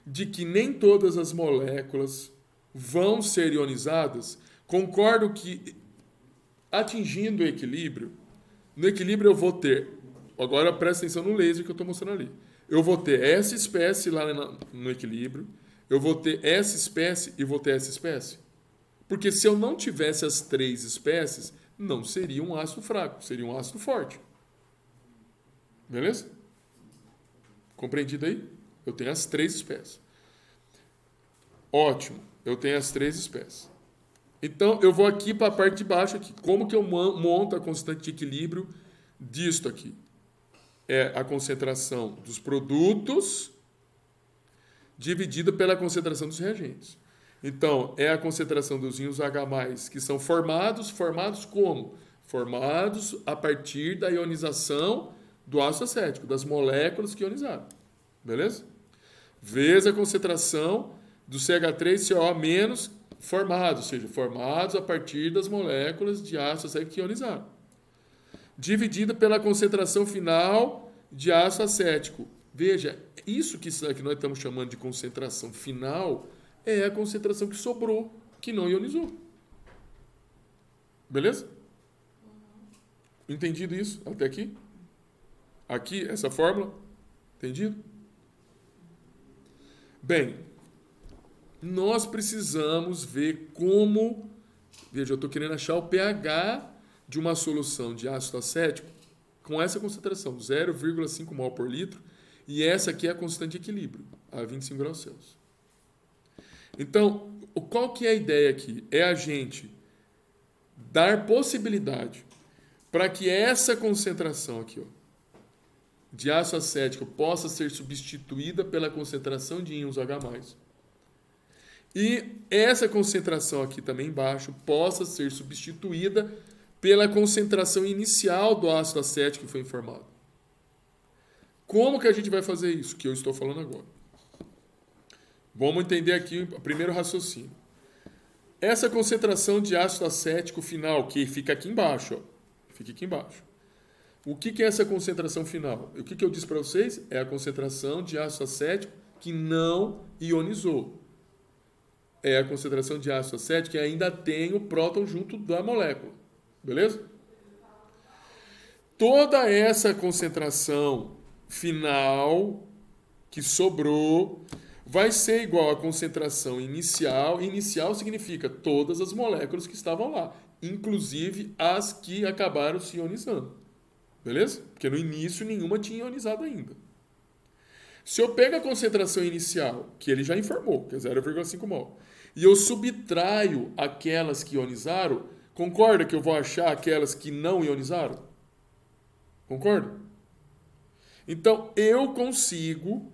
de que nem todas as moléculas vão ser ionizadas, concordo que atingindo o equilíbrio, no equilíbrio eu vou ter, agora presta atenção no laser que eu estou mostrando ali, eu vou ter essa espécie lá no equilíbrio, eu vou ter essa espécie e vou ter essa espécie. Porque se eu não tivesse as 3 espécies, não seria um ácido fraco, seria um ácido forte. Beleza? Compreendido aí? Eu tenho as 3 espécies. Ótimo, eu tenho as 3 espécies. Então, eu vou aqui para a parte de baixo aqui. Como que eu monto a constante de equilíbrio disto aqui? é a concentração dos produtos dividida pela concentração dos reagentes. Então, é a concentração dos íons H+, que são formados como? Formados a partir da ionização do ácido acético, das moléculas que ionizaram. Beleza? Vezes a concentração do CH3CO- formados, ou seja, formados a partir das moléculas de ácido acético que ionizaram. Dividida pela concentração final de ácido acético. Veja, isso que nós estamos chamando de concentração final é a concentração que sobrou, que não ionizou. Beleza? Entendido isso até aqui? Aqui, essa fórmula? Entendido? Bem, nós precisamos ver como... Veja, eu estou querendo achar o pH de uma solução de ácido acético com essa concentração, 0,5 mol por litro, e essa aqui é a constante de equilíbrio, a 25 graus Celsius. Então, qual que é a ideia aqui? É a gente dar possibilidade para que essa concentração aqui, ó, de ácido acético possa ser substituída pela concentração de íons H+. E essa concentração aqui também embaixo possa ser substituída pela concentração inicial do ácido acético que foi informado. Como que a gente vai fazer isso? Que eu estou falando agora. Vamos entender aqui o primeiro raciocínio. Essa concentração de ácido acético final, que fica aqui embaixo, ó, fica aqui embaixo. O que é essa concentração final? O que eu disse para vocês? É a concentração de ácido acético que não ionizou. É a concentração de ácido acético que ainda tem o próton junto da molécula. Beleza? Toda essa concentração final que sobrou vai ser igual à concentração inicial. Inicial significa todas as moléculas que estavam lá, inclusive as que acabaram se ionizando. Beleza? Porque no início nenhuma tinha ionizado ainda. Se eu pego a concentração inicial, que ele já informou, que é 0,5 mol, e eu subtraio aquelas que ionizaram, concorda que eu vou achar aquelas que não ionizaram? Concorda? Então, eu consigo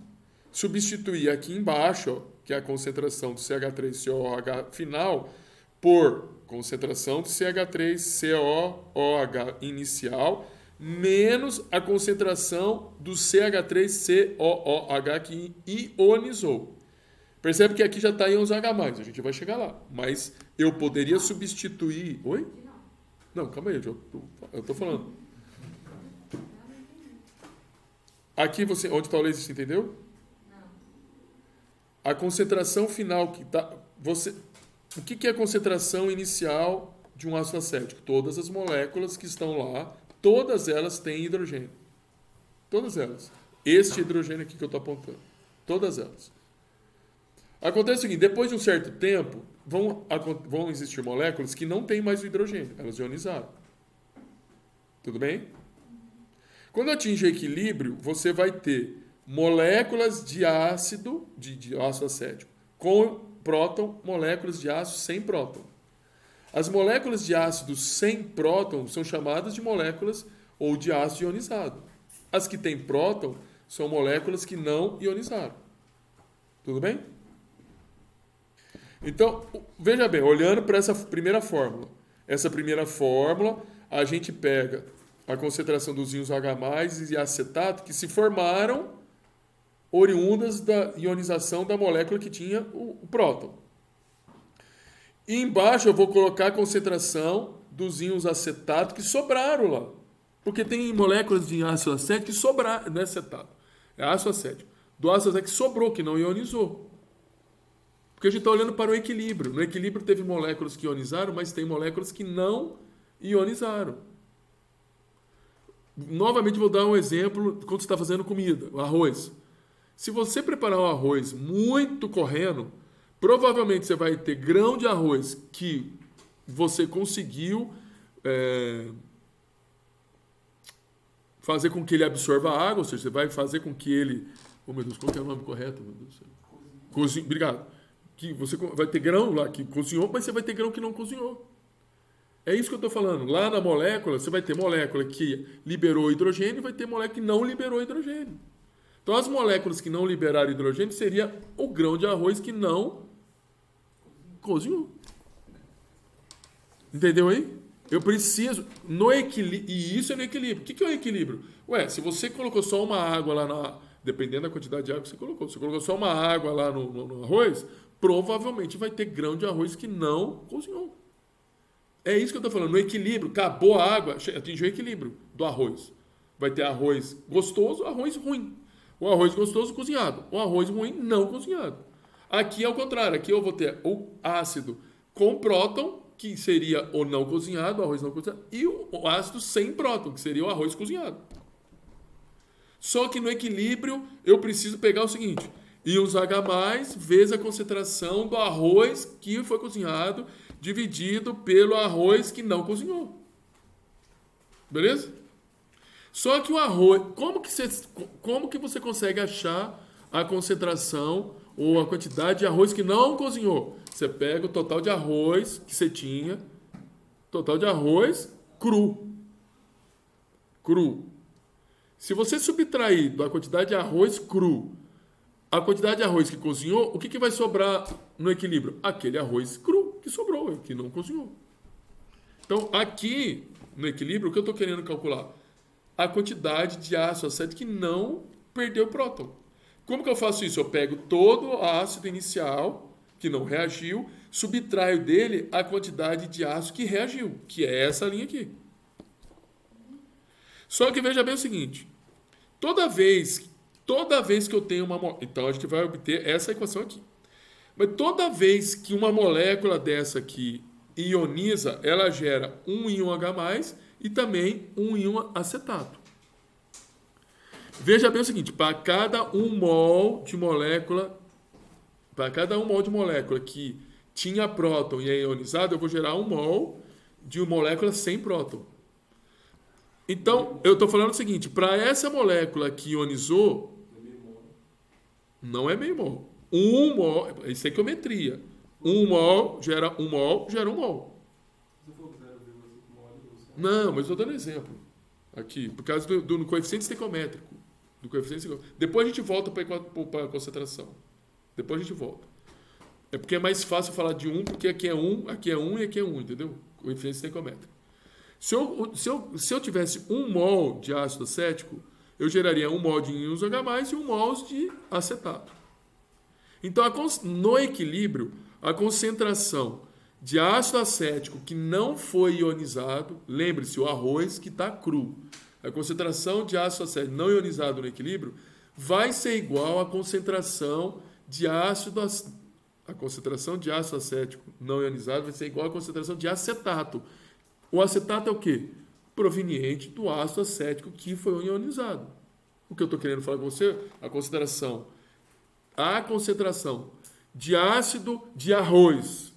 substituir aqui embaixo, ó, que é a concentração do CH3COOH final, por concentração de CH3COOH inicial, menos a concentração do CH3COOH que ionizou. Percebe que aqui já está íons H+, a gente vai chegar lá. Mas eu poderia substituir... Oi? Não, calma aí, eu estou falando. Aqui você... Onde está o laser, você entendeu? A concentração final que está... O que é a concentração inicial de um ácido acético? Todas as moléculas que estão lá, todas elas têm hidrogênio. Todas elas. Este hidrogênio aqui que eu estou apontando. Todas elas. Acontece o seguinte, depois de um certo tempo, vão existir moléculas que não têm mais o hidrogênio. Elas ionizaram. Tudo bem? Quando atinge o equilíbrio, você vai ter moléculas de ácido, de ácido acético, com próton, moléculas de ácido sem próton. As moléculas de ácido sem próton são chamadas de moléculas ou de ácido ionizado. As que têm próton são moléculas que não ionizaram. Tudo bem? Então, veja bem, olhando para essa primeira fórmula. Essa primeira fórmula, a gente pega a concentração dos íons H+, e acetato que se formaram oriundas da ionização da molécula que tinha o próton. E embaixo eu vou colocar a concentração dos íons acetato que sobraram lá. Porque tem moléculas de ácido acético que sobraram, não é acetato, é ácido acético. Do ácido acético que sobrou, que não ionizou. Porque a gente está olhando para o equilíbrio. No equilíbrio teve moléculas que ionizaram, mas tem moléculas que não ionizaram. Novamente vou dar um exemplo quando você está fazendo comida, o arroz. Se você preparar um arroz muito correndo, provavelmente você vai ter grão de arroz que você conseguiu fazer com que ele absorva a água, ou seja, você vai fazer com que ele... Oh, meu Deus, qual que é o nome correto? Meu Deus do céu? Obrigado. Que você vai ter grão lá que cozinhou, mas você vai ter grão que não cozinhou. É isso que eu estou falando. Lá na molécula, você vai ter molécula que liberou hidrogênio e vai ter molécula que não liberou hidrogênio. Então, as moléculas que não liberaram hidrogênio seria o grão de arroz que não cozinhou. Entendeu aí? Eu preciso, no equilíbrio, e isso é no equilíbrio. O que é o equilíbrio? Ué, se você colocou só uma água lá na... Dependendo da quantidade de água que você colocou. Se você colocou só uma água lá no arroz, provavelmente vai ter grão de arroz que não cozinhou. É isso que eu estou falando. No equilíbrio, acabou a água, atingiu o equilíbrio do arroz. Vai ter arroz gostoso, arroz ruim. O arroz gostoso cozinhado. O arroz ruim não cozinhado. Aqui é o contrário. Aqui eu vou ter o ácido com próton, que seria o não cozinhado, o arroz não cozinhado, e o ácido sem próton, que seria o arroz cozinhado. Só que no equilíbrio eu preciso pegar o seguinte: íons H+, vezes a concentração do arroz que foi cozinhado, dividido pelo arroz que não cozinhou. Beleza? Só que o arroz... Como que você consegue achar a concentração ou a quantidade de arroz que não cozinhou? Você pega o total de arroz que você tinha, total de arroz cru. Cru. Se você subtrair da quantidade de arroz cru a quantidade de arroz que cozinhou, o que vai sobrar no equilíbrio? Aquele arroz cru que sobrou, que não cozinhou. Então, aqui no equilíbrio, o que eu estou querendo calcular? A quantidade de ácido acético que não perdeu próton. Como que eu faço isso? Eu pego todo o ácido inicial, que não reagiu, subtraio dele a quantidade de ácido que reagiu, que é essa linha aqui. Só que veja bem o seguinte: toda vez que eu tenho uma... Então, a gente vai obter essa equação aqui. Mas toda vez que uma molécula dessa aqui ioniza, ela gera um íon H+, e também um íon acetato. Veja bem o seguinte: para cada 1 mol de molécula que tinha próton e é ionizado, eu vou gerar 1 mol de molécula sem próton. Então, eu estou falando o seguinte: para essa molécula que ionizou, não é meio mol. 1 mol, isso é quilometria. 1 mol gera 1 mol, gera 1 mol. Não, mas estou dando exemplo aqui, por causa do coeficiente estequiométrico. Depois a gente volta para a concentração. Depois a gente volta. É porque é mais fácil falar de 1, porque aqui é 1 e aqui é 1, entendeu? Coeficiente estequiométrico. Se eu tivesse 1 mol de ácido acético, eu geraria 1 mol de íons H+, e 1 mol de acetato. Então, no equilíbrio, a concentração de ácido acético que não foi ionizado, lembre-se, o arroz que está cru, a concentração de ácido acético não ionizado no equilíbrio vai ser igual à concentração de ácido acético não ionizado vai ser igual à concentração de acetato. O acetato é o quê? Proveniente do ácido acético que foi ionizado. O que eu estou querendo falar com você? A concentração de ácido de arroz,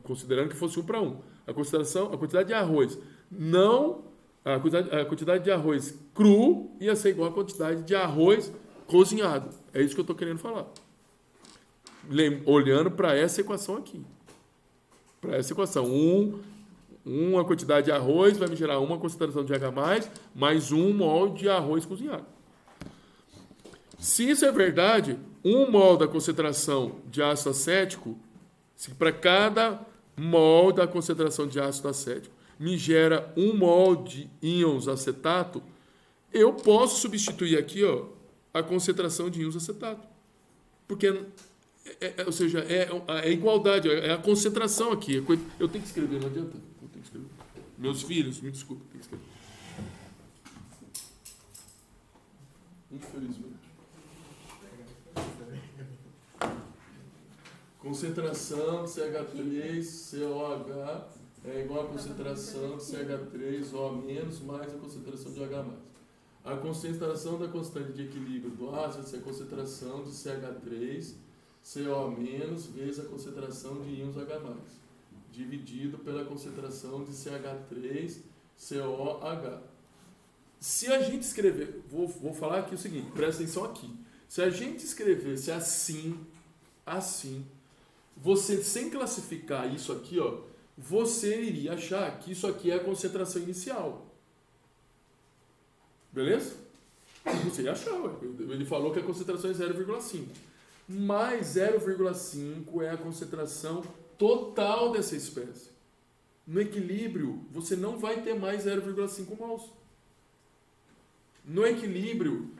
considerando que fosse 1 para 1, a quantidade de arroz, a quantidade de arroz cru ia ser igual à quantidade de arroz cozinhado. É isso que eu estou querendo falar. Olhando para essa equação aqui. Para essa equação. Uma quantidade de arroz vai me gerar uma concentração de H+, mais 1 mol de arroz cozinhado. Se isso é verdade, 1 mol da concentração de ácido acético, se para cada mol da concentração de ácido acético me gera 1 mol de íons acetato, eu posso substituir aqui, ó, a concentração de íons acetato. Porque, ou seja, é igualdade, é a concentração aqui. Eu tenho que escrever, não adianta. Eu tenho que escrever. Meus filhos, me desculpa, tenho que escrever. Infelizmente. Concentração de CH3COH é igual a concentração de CH3O- mais a concentração de H+. A concentração da constante de equilíbrio do ácido é a concentração de CH3CO- vezes a concentração de íons H+, dividido pela concentração de CH3COH. Se a gente escrever, vou falar aqui o seguinte, presta atenção aqui. Se a gente escrevesse assim, você sem classificar isso aqui, ó, você iria achar que isso aqui é a concentração inicial. Beleza? Você ia achar, ué. Ele falou que a concentração é 0,5. Mas 0,5 é a concentração total dessa espécie. No equilíbrio, você não vai ter mais 0,5 mols. No equilíbrio,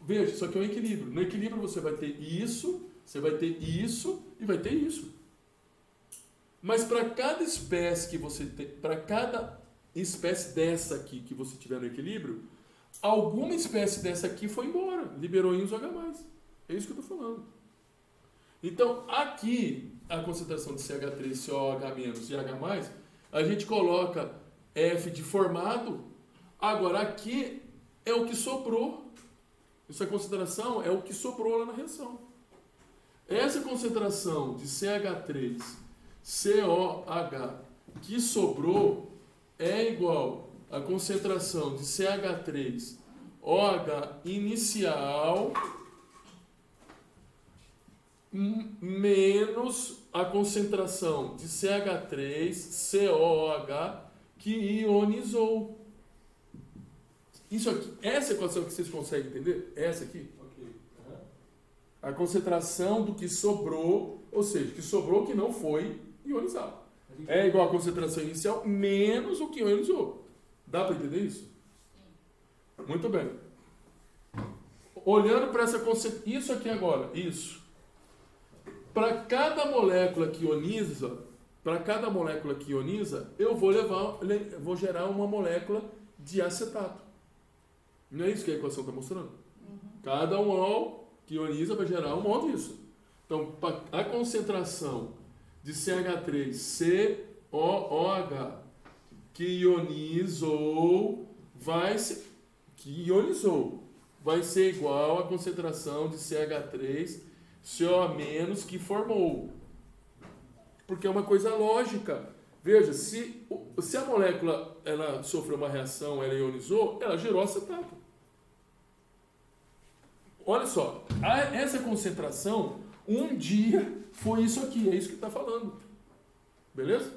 veja, isso aqui é um equilíbrio. No equilíbrio você vai ter isso, você vai ter isso e vai ter isso. Mas para cada espécie que você tem, para cada espécie dessa aqui que você tiver no equilíbrio, alguma espécie dessa aqui foi embora, liberou íons H+. É isso que eu estou falando. Então, aqui, a concentração de CH3, COH- e H+, a gente coloca F de formado. Agora, aqui é o que sobrou. Essa concentração é o que sobrou lá na reação. Essa concentração de CH3, COH que sobrou é igual à concentração de CH3, OH inicial menos a concentração de CH3, COOH que ionizou. Isso aqui, essa equação que vocês conseguem entender? Essa aqui. Ok. Uhum. A concentração do que sobrou, ou seja, que sobrou que não foi ionizado. É igual a concentração inicial menos o que ionizou. Dá para entender isso? Muito bem. Olhando para essa concentração, isso aqui agora, isso. Para cada molécula que ioniza, eu vou gerar uma molécula de acetato. Não é isso que a equação está mostrando? Cada mol que ioniza vai gerar um mol disso. Então, a concentração de CH3, COOH que ionizou vai ser igual à concentração de CH3, CO- que formou. Porque é uma coisa lógica. Veja, se a molécula ela sofreu uma reação, ela ionizou, ela gerou acetato. Olha só, essa concentração, um dia foi isso aqui, é isso que está falando. Beleza?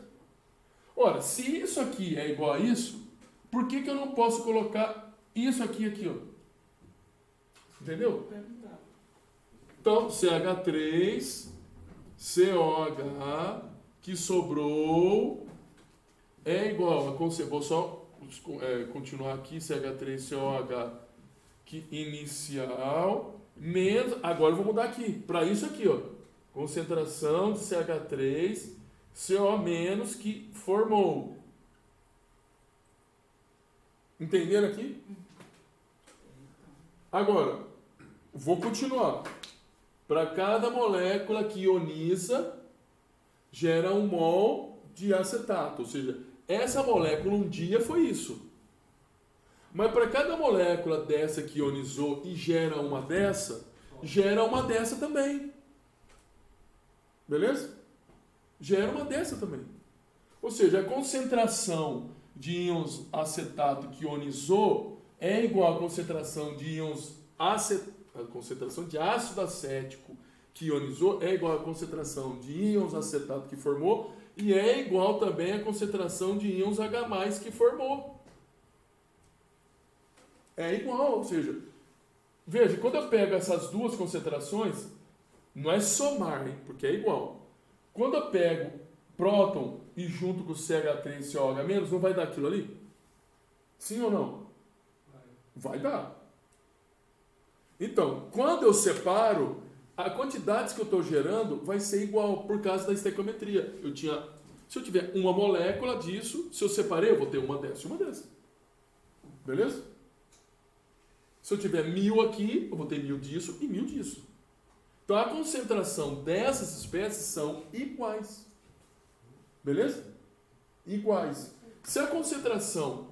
Ora, se isso aqui é igual a isso, por que eu não posso colocar isso aqui, ó? Entendeu? Então, CH3, COH, que sobrou, é igual a... Vou só continuar aqui, CH3, COH, que inicial, menos... Agora eu vou mudar aqui, para isso aqui, ó. Concentração de CH3, CO- que formou. Entenderam aqui? Agora, vou continuar. Para cada molécula que ioniza, gera um mol de acetato. Ou seja, essa molécula um dia foi isso. Mas para cada molécula dessa que ionizou e gera uma dessa também. Beleza? Gera uma dessa também. Ou seja, a concentração de íons acetato que ionizou é igual à concentração de íons a concentração de ácido acético que ionizou é igual à concentração de íons acetato que formou e é igual também à concentração de íons H+ que formou. É igual, ou seja, veja, quando eu pego essas duas concentrações, não é somar, hein, porque é igual. Quando eu pego próton e junto com o CH3 e COH-, não vai dar aquilo ali? Sim ou não? Vai dar. Então, quando eu separo, a quantidade que eu estou gerando vai ser igual por causa da estequiometria. Se eu tiver uma molécula disso, se eu separei, eu vou ter uma dessa e uma dessa. Beleza? Se eu tiver 1000 aqui, eu vou ter 1000 disso e 1000 disso. Então, a concentração dessas espécies são iguais. Beleza? Iguais. Se a concentração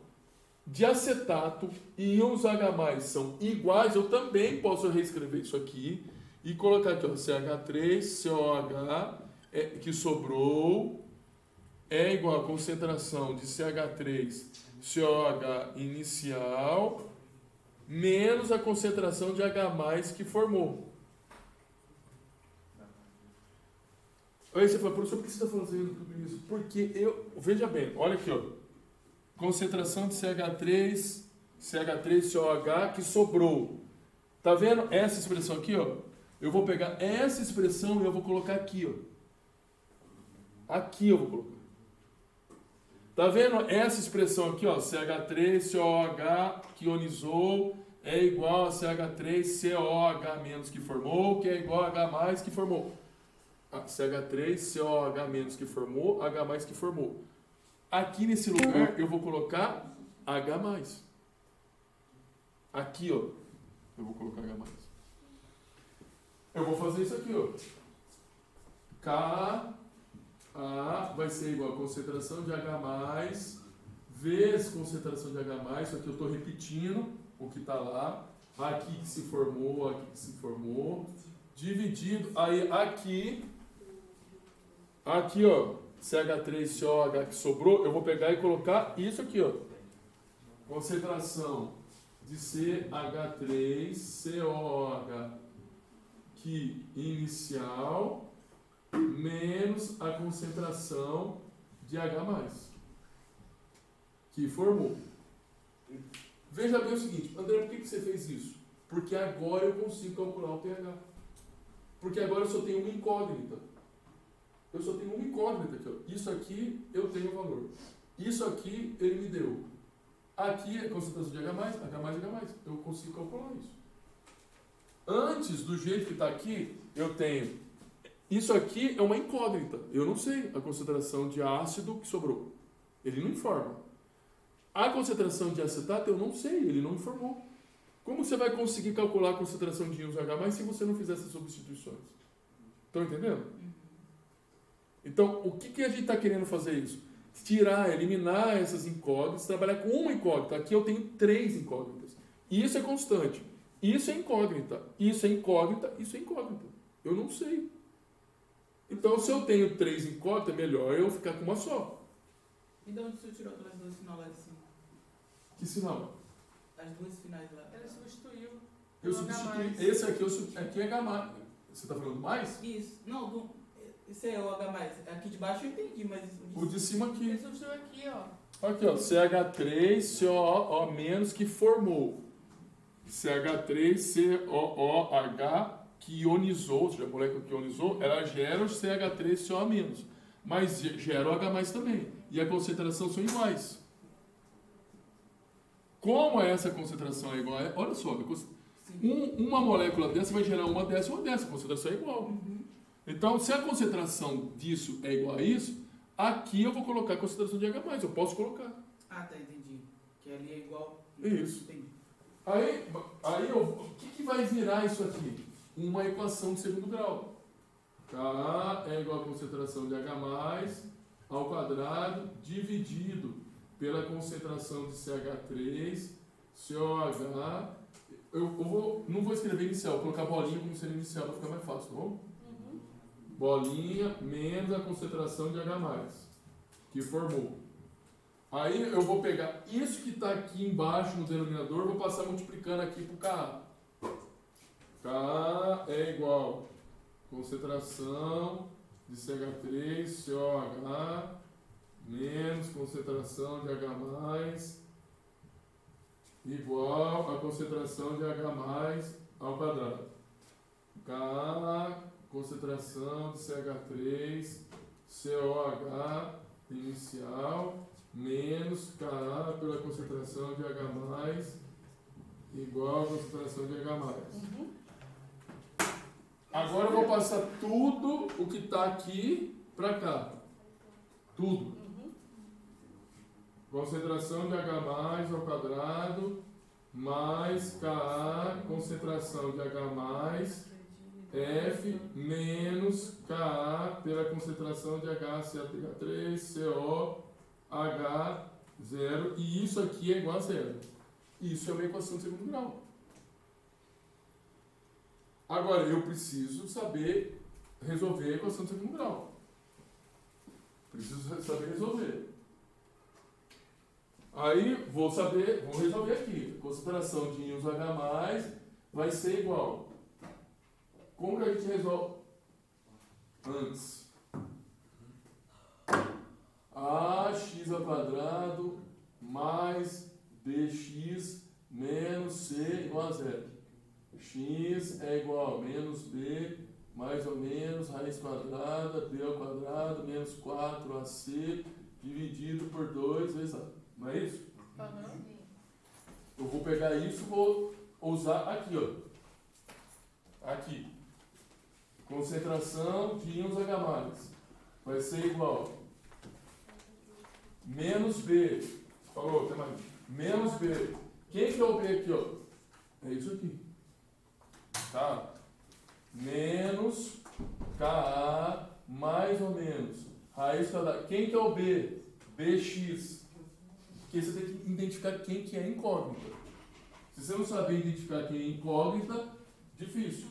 de acetato e íons H+ são iguais, eu também posso reescrever isso aqui e colocar aqui, ó, CH3, COH, que sobrou, é igual à concentração de CH3, COH inicial, menos a concentração de H+ que formou. Aí você fala, professor, por que você está fazendo tudo isso? Porque veja bem, olha aqui, ó. Concentração de CH3COH que sobrou. Tá vendo essa expressão aqui, ó? Eu vou pegar essa expressão e eu vou colocar aqui, ó. Aqui eu vou colocar. Tá vendo essa expressão aqui, ó? CH3COH que ionizou é igual a CH3COH menos que formou, que é igual a H mais que formou. CH3COH menos que formou, H mais que formou. Aqui nesse lugar eu vou colocar H mais. Aqui, ó. Eu vou colocar H mais. Eu vou fazer isso aqui, ó. K A vai ser igual a concentração de H+, vezes concentração de H+, isso aqui eu estou repetindo o que está lá, aqui que se formou, aqui que se formou, dividido, aí aqui, ó, CH3COH que sobrou, eu vou pegar e colocar isso aqui, ó, concentração de CH3COH que inicial, menos a concentração de H+, que formou. Veja bem o seguinte, André, por que você fez isso? Porque agora eu consigo calcular o pH. Porque agora eu só tenho uma incógnita. Eu só tenho uma incógnita aqui, ó. Isso aqui eu tenho valor. Isso aqui ele me deu. Aqui é a concentração de H+. Eu consigo calcular isso. Antes, do jeito que está aqui, eu tenho... Isso aqui é uma incógnita. Eu não sei a concentração de ácido que sobrou. Ele não informa. A concentração de acetato eu não sei, ele não informou. Como você vai conseguir calcular a concentração de íons H+ se você não fizer essas substituições? Estão entendendo? Então, o que a gente está querendo fazer isso? Tirar, eliminar essas incógnitas, trabalhar com uma incógnita. Aqui eu tenho 3 incógnitas. Isso é constante. Isso é incógnita. Isso é incógnita. Isso é incógnita. Eu não sei. Então, se eu tenho 3 incógnitas, é melhor eu ficar com uma só. E de onde você tirou aquelas 2 sinal lá de cima? Que sinal? As 2 finais lá. Ele substituiu. Eu substituí. Esse aqui, aqui é H+. Você está falando mais? Isso. Não, esse é o H+. Aqui de baixo eu entendi, mas... O de cima aqui. Ele substituiu aqui, ó. Aqui, ó. CH3COO menos que formou. CH3COOH que ionizou, ou seja, a molécula que ionizou, ela gera o CH3COO-, mas gera o H+ também. E a concentração são iguais. Como essa concentração é igual, olha só, uma molécula dessa vai gerar uma dessa, a concentração é igual. Então, se a concentração disso é igual a isso, aqui eu vou colocar a concentração de H+, eu posso colocar. Ah, tá, entendi. Que ali é igual... Isso. Entendi. Aí o que vai virar isso aqui? Uma equação de segundo grau. K é igual a concentração de H+ ao quadrado dividido pela concentração de CH3, COH. Não vou escrever inicial, vou colocar bolinha como sendo inicial para ficar mais fácil, tá bom? Bolinha menos a concentração de H+, que formou. Aí eu vou pegar isso que está aqui embaixo no denominador, vou passar multiplicando aqui para o Ka. K é igual a concentração de CH3COH menos concentração de H+, igual a concentração de H+ ao quadrado. K, concentração de CH3COH inicial, menos Ka pela concentração de H+, igual a concentração de H+. Agora eu vou passar tudo o que está aqui para cá. Tudo. Concentração de H+ ao quadrado, mais Ka, concentração de H+, F, menos Ka pela concentração de HCH3, COH, 0. E isso aqui é igual a 0. Isso é uma equação de segundo grau. Agora, eu preciso saber resolver a equação de segundo grau. Preciso saber resolver. Aí, vou resolver aqui. A concentração de íons H+, vai ser igual. Como que a gente resolve? Antes. ax ao quadrado mais bx menos c igual a zero. X é igual a menos b mais ou menos raiz quadrada b ao quadrado menos 4ac dividido por 2 vezes a. Não é isso? Aham. Eu vou pegar isso e vou usar aqui, ó. Aqui. Concentração de íons H+. Vai ser igual menos B. Falou, até mais. Menos B. Quem que é o B aqui, ó? É isso aqui. Tá? Menos Ka mais ou menos raiz quadrada. Quem que é o B? Bx. Porque você tem que identificar quem que é incógnita. Se você não saber identificar quem é incógnita, difícil.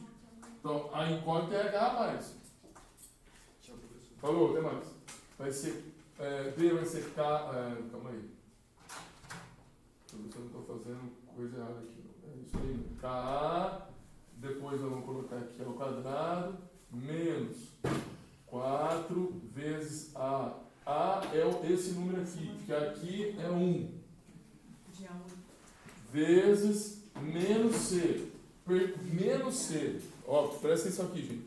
Então, a incógnita é H+. Falou, até mais. Vai ser, B vai ser K, calma aí. Eu não estou fazendo coisa errada aqui. É isso aí. Ka, depois nós vamos colocar aqui ao quadrado, menos 4 vezes A. A é esse número aqui, que aqui é 1. Vezes menos C. Menos C. Ó, presta atenção aqui, gente.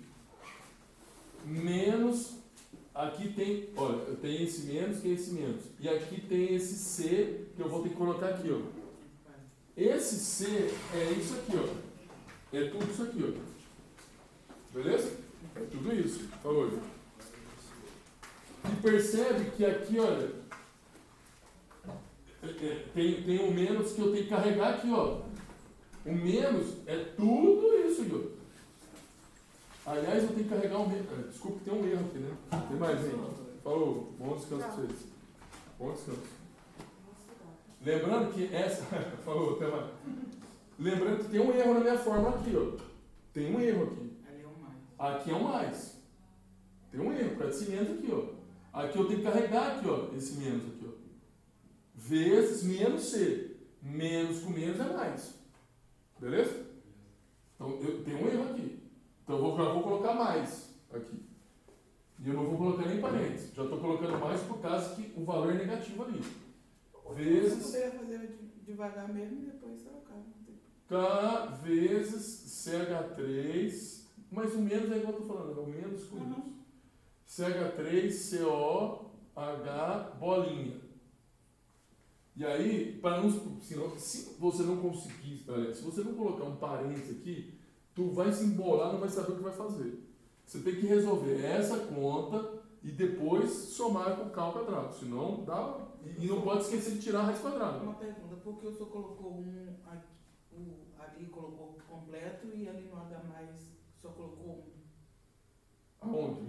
Menos, aqui tem, olha, eu tenho esse menos, que é esse menos. E aqui tem esse C, que eu vou ter que colocar aqui, ó. Esse C é isso aqui, ó. É tudo isso aqui, ó. Beleza? É tudo isso. Falou, gente. E percebe que aqui, olha, tem um menos que eu tenho que carregar aqui, ó. O menos é tudo isso aqui, ó. Aliás, eu tenho que carregar um menos. Desculpa, tem um erro aqui, né? Tem mais, gente. Falou, bom descanso pra vocês. Bom descanso. Lembrando que essa. Falou, até mais. Lembrando que tem um erro na minha fórmula aqui, ó. Tem um erro aqui. Ali é um mais. Aqui é um mais. Tem um erro, por causa desse menos aqui, ó. Aqui eu tenho que carregar aqui, ó, esse menos aqui, ó. Vezes menos C. Menos com menos é mais. Beleza? Então, eu tenho um erro aqui. Então, eu vou colocar mais aqui. E eu não vou colocar nem parênteses. Já estou colocando mais por causa que o valor é negativo ali. Vezes Você poderia fazer devagar mesmo e depois trocar. K vezes CH3. Mas o menos é igual eu estou falando. É o menos com menos. CH3, COH, bolinha. E aí, para não, se você não conseguir, se você não colocar um parênteses aqui, tu vai se embolar, não vai saber o que vai fazer. Você tem que resolver essa conta e depois somar com K ao quadrado. Senão dá. E não pode esquecer de tirar a raiz quadrada. Uma pergunta, por que o senhor colocou ali colocou completo e ali no H+, só colocou Aonde?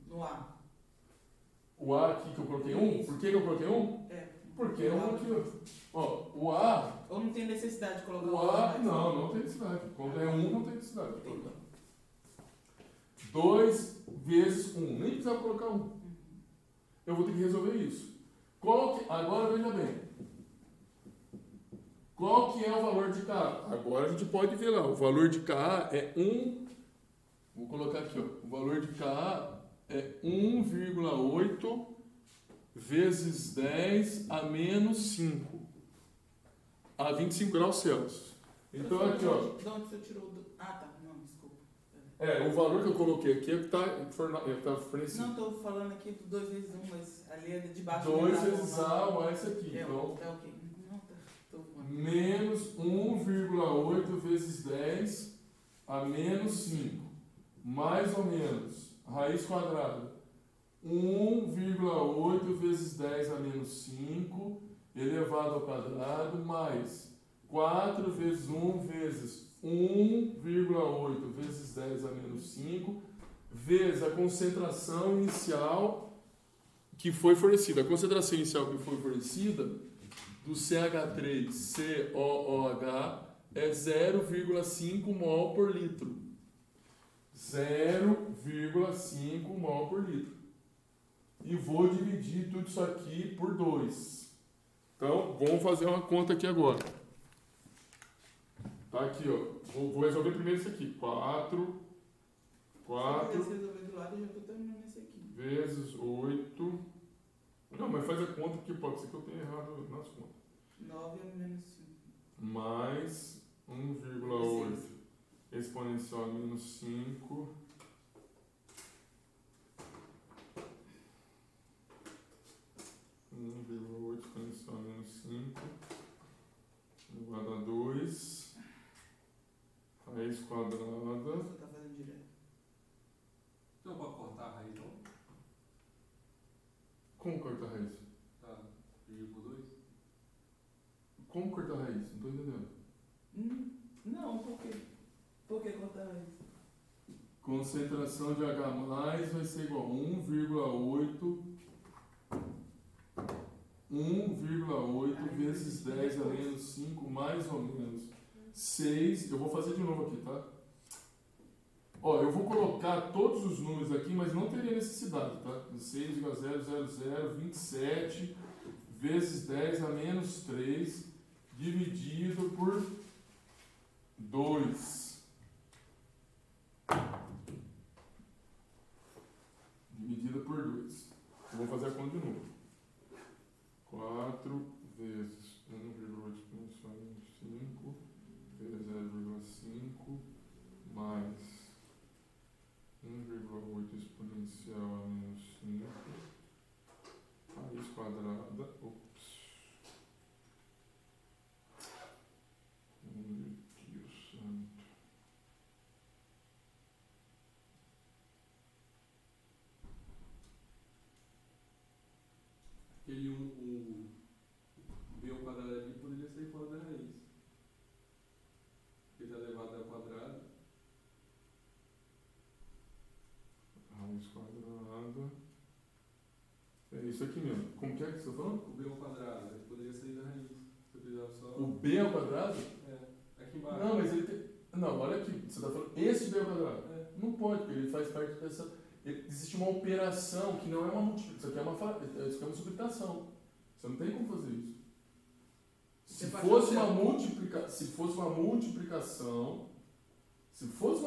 no A? O A aqui que eu coloquei 1. Por que eu coloquei 1? Porque é um aqui, ó. O A. Ou não tem necessidade de colocar O A, não tem necessidade. Quando é 1, não tem necessidade. 2 vezes 1. Nem precisava colocar 1. Eu vou ter que resolver isso. Agora veja bem. Qual que é o valor de K? Agora a gente pode ver lá. O valor de K é 1. Vou colocar aqui, ó. O valor de K é 1,8 vezes 10 a menos 5 a 25 graus Celsius. Então aqui, ó. De onde você tirou do... Ah, tá. Não, desculpa. O valor que eu coloquei aqui é que está fornecido. Não, estou falando aqui do 2 vezes 1, mas ali é de baixo. 2 vezes A mais isso aqui. Então, é ok. Não, tô falando. menos 1,8 vezes 10 a menos 5. Mais ou menos. Raiz quadrada. 1,8 vezes 10 a menos 5 elevado ao quadrado mais 4 vezes 1 vezes 1,8 vezes 10 a menos 5 vezes a concentração inicial que foi fornecida. A concentração inicial que foi fornecida do CH3COOH é 0,5 mol por litro. 0,5 mol por litro. E vou dividir tudo isso aqui por 2. Então, vamos fazer uma conta aqui agora. Tá aqui, ó. Vou resolver primeiro isso aqui. 4 Se eu resolver do lado, eu já estou terminando esse aqui. vezes 8 Não, mas faz a conta que pode ser que eu tenha errado nas contas. 9 a menos 5. Mais 1,8 exponencial a menos 5 1,8 exponencial a menos 5 elevado a 2 raiz quadrada. Você tá fazendo direto. Então pode cortar a raiz, não? Como cortar a raiz? Tá. Dividir por 2? Como cortar a raiz? Não tô entendendo. Não, por quê? Por que cortar isso? Concentração de H+, vai ser igual a 1,8 vezes 10 a menos 5, mais ou menos 6. Eu vou fazer de novo aqui, tá? Ó, eu vou colocar todos os números aqui, mas não teria necessidade, tá? 6,00027 vezes 10 a menos 3 dividido por 2. Dividida por 2. Eu vou fazer a conta de novo. 4 vezes 1,8 exponencial a menos 5 vezes 0,5 mais 1,8 exponencial a menos 5 raiz quadrada. Ops. Meu Deus santo. Aquele o b ao quadrado ali poderia sair fora da raiz. Porque está elevado ao quadrado. Raiz quadrada. É isso aqui mesmo. Como que é que você está falando? O b ao quadrado, ele poderia sair da raiz. Você precisava só. O b ao quadrado? É, aqui embaixo. Não, mas ele tem. Não, olha aqui. Você está falando esse b ao quadrado. É. Não pode, porque ele faz parte dessa. Existe uma operação que não é uma multiplicação. Isso aqui é uma subtração. Você não tem como fazer isso. Se fosse uma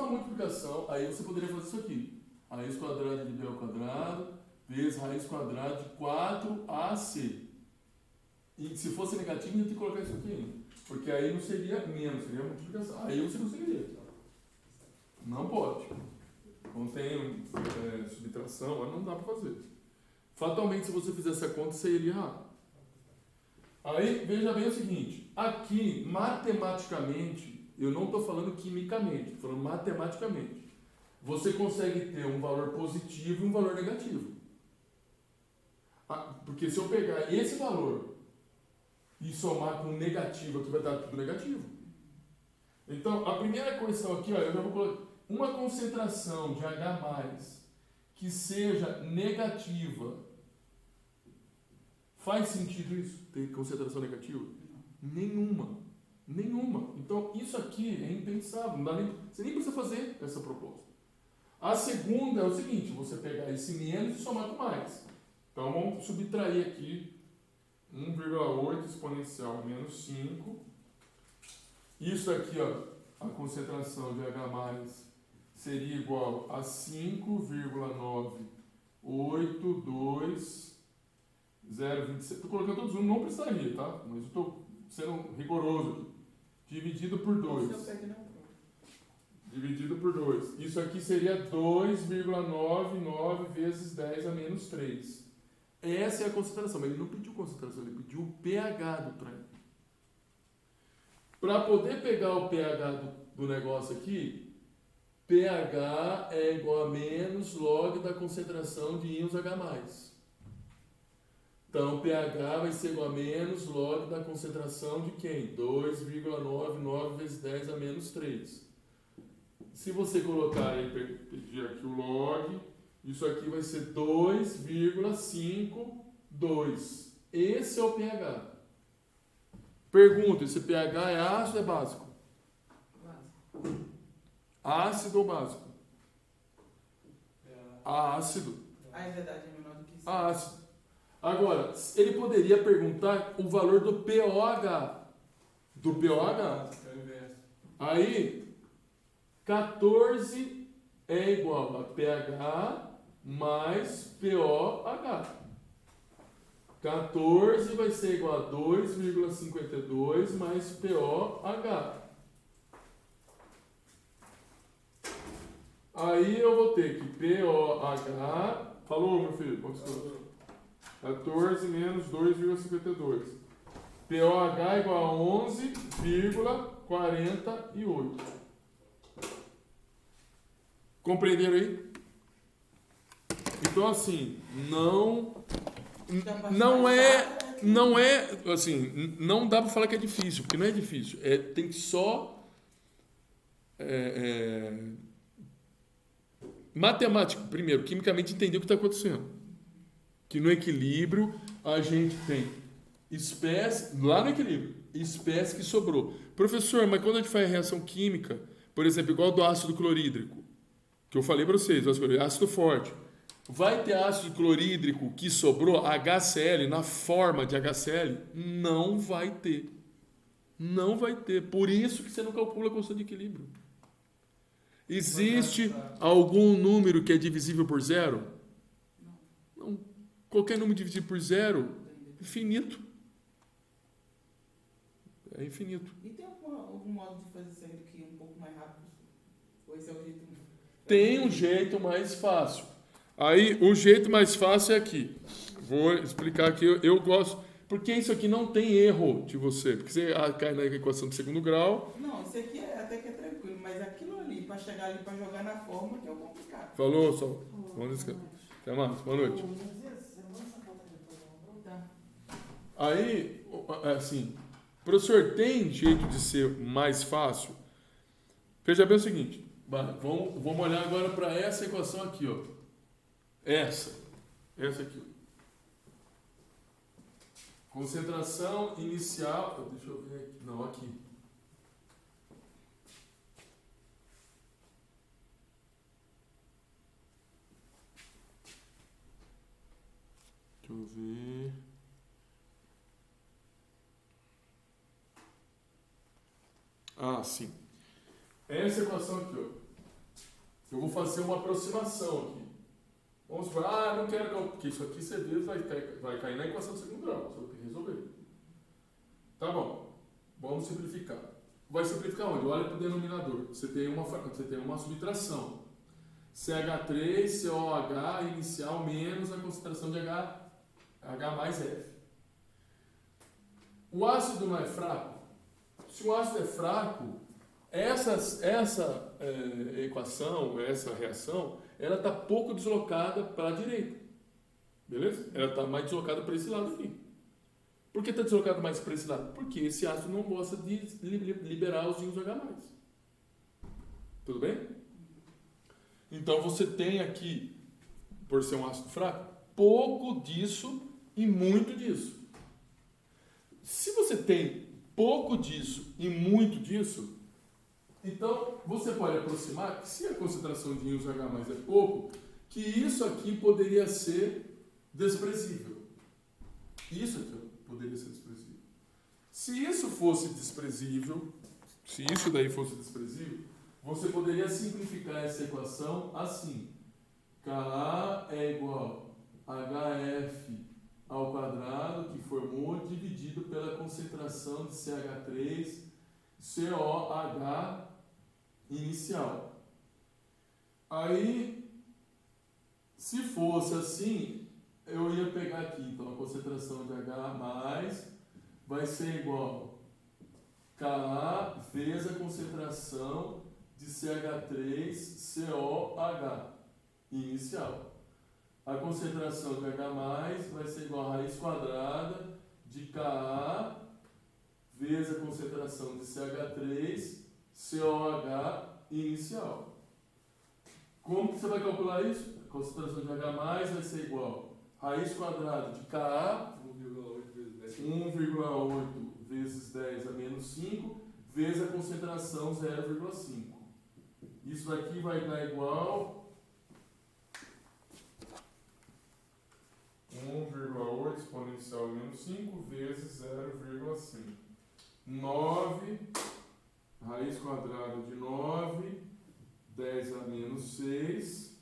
multiplicação, aí você poderia fazer isso aqui. Raiz quadrada de b ao quadrado vezes raiz quadrada de 4ac. E se fosse negativo, ia ter que colocar isso aqui ainda. Porque aí não seria menos, seria multiplicação. Aí você conseguiria. Não pode. Não tem subtração, não dá para fazer. Fatalmente, se você fizesse a conta, você iria errar. Aí, veja bem o seguinte. Aqui, matematicamente, eu não estou falando quimicamente, estou falando matematicamente. Você consegue ter um valor positivo e um valor negativo. Porque se eu pegar esse valor e somar com um negativo, aqui vai dar tudo negativo. Então, a primeira questão aqui, ó, eu já vou colocar uma concentração de H+, que seja negativa. Faz sentido isso? Ter concentração negativa? Nenhuma. Então, isso aqui é impensável. Não dá nem, você nem precisa fazer essa proposta. A segunda é o seguinte, você pegar esse menos e somar com mais. Então, vamos subtrair aqui 1,8 exponencial a menos 5. Isso aqui, ó, a concentração de H+, seria igual a 5,982,026. Estou colocando todos os números, não precisaria, tá? Mas eu estou sendo rigoroso aqui. Dividido por 2. Dividido por 2. Isso aqui seria 2,99 vezes 10 a menos 3. Essa é a concentração, mas ele não pediu concentração, ele pediu o pH do trem. Para poder pegar o pH do negócio aqui, pH é igual a menos log da concentração de íons H+. Então, pH vai ser igual a menos log da concentração de quem? 2,99 vezes 10 a menos 3. Se você colocar aí, pedir aqui o log, isso aqui vai ser 2,52. Esse é o pH. Pergunta, esse pH é ácido ou é básico? Ácido ou básico? Ácido. É verdade, é menor do que isso. Ácido. Agora, ele poderia perguntar o valor do POH. Do POH? Aí, 14 é igual a pH mais POH. 14 vai ser igual a 2,52 mais POH. Aí eu vou ter que POH... Falou, meu filho? 14 menos 2,52. POH igual a 11,48. Compreenderam aí? Então, assim, não é, assim, não dá para falar que é difícil, porque não é difícil. Tem que só matemático, primeiro, quimicamente entender o que está acontecendo. Que no equilíbrio a gente tem espécie, lá no equilíbrio, espécie que sobrou. Professor, mas quando a gente faz reação química, por exemplo, igual do ácido clorídrico, que eu falei para vocês, ácido forte, vai ter ácido clorídrico que sobrou, HCl, na forma de HCl? Não vai ter. Não vai ter. Por isso que você não calcula a constante de equilíbrio. Existe algum número que é divisível por zero? Não. Qualquer número divisível por zero, infinito. É infinito. E tem algum modo de fazer isso aqui um pouco mais rápido? Ou esse é o jeito? Tem um jeito mais fácil. Aí, o jeito mais fácil é aqui. Vou explicar aqui. Eu gosto... Porque isso aqui não tem erro de você. Porque você cai na equação de segundo grau. Não, isso aqui até que é tranquilo. Mas aquilo ali, para chegar ali, para jogar na forma, que é o complicado. Falou, Sol. Até mais. Boa noite. Aí, assim... Professor, tem jeito de ser mais fácil? Veja bem o seguinte. Vamos olhar agora para essa equação aqui, ó. Essa aqui. Concentração inicial. Deixa eu ver aqui. Não, aqui. Deixa eu ver. Ah, sim. Essa equação aqui, ó. Eu vou fazer uma aproximação aqui. Vamos supor, não quero, porque isso aqui, você vê, vai cair na equação de segundo grau. Você vai ter que resolver. Tá bom. Vamos simplificar. Vai simplificar onde? Olha para o denominador. Você tem uma subtração. CH3, COH inicial menos a concentração de H mais F. O ácido não é fraco? Se o ácido é fraco, essa equação, essa reação, ela está pouco deslocada para a direita. Beleza? Ela está mais deslocada para esse lado aqui. Por que está deslocada mais para esse lado? Porque esse ácido não gosta de liberar os íons H+. Tudo bem? Então você tem aqui, por ser um ácido fraco, pouco disso e muito disso. Se você tem pouco disso e muito disso, então você pode aproximar que se a concentração de íons H+ é pouco, que isso aqui poderia ser desprezível. Isso aqui poderia ser desprezível. Se isso fosse desprezível, se isso daí fosse desprezível, você poderia simplificar essa equação assim. Ka é igual a HF ao quadrado que formou dividido pela concentração de CH3 COH inicial. Aí, se fosse assim, eu ia pegar aqui, então a concentração de H+ vai ser igual a Ka vezes a concentração de CH3 COH inicial. A concentração de H+ vai ser igual a raiz quadrada de Ka vezes a concentração de CH3 COH inicial. Como que você vai calcular isso? A concentração de H+ vai ser igual a raiz quadrada de Ka 1,8 vezes 10 a menos 5 vezes a concentração 0,5. Isso daqui vai dar igual 1,8 exponencial menos 5 vezes 0,5. 9, raiz quadrada de 9, 10 a menos 6,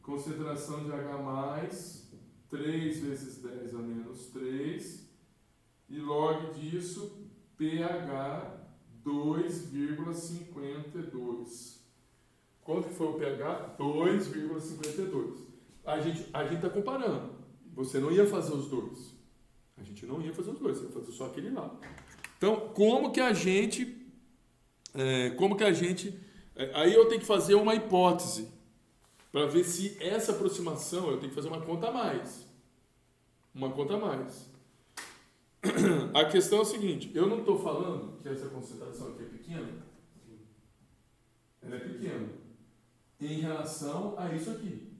concentração de H+, 3 vezes 10 a menos 3, e log disso, pH 2,52. Quanto que foi o pH? 2,52. A gente está comparando. Você não ia fazer os dois. A gente não ia fazer os dois, você ia fazer só aquele lá. Então, como que a gente... aí eu tenho que fazer uma hipótese para ver se essa aproximação, eu tenho que fazer uma conta a mais. Uma conta a mais. A questão é o seguinte, eu não estou falando que essa concentração aqui é pequena. Ela é pequena em relação a isso aqui.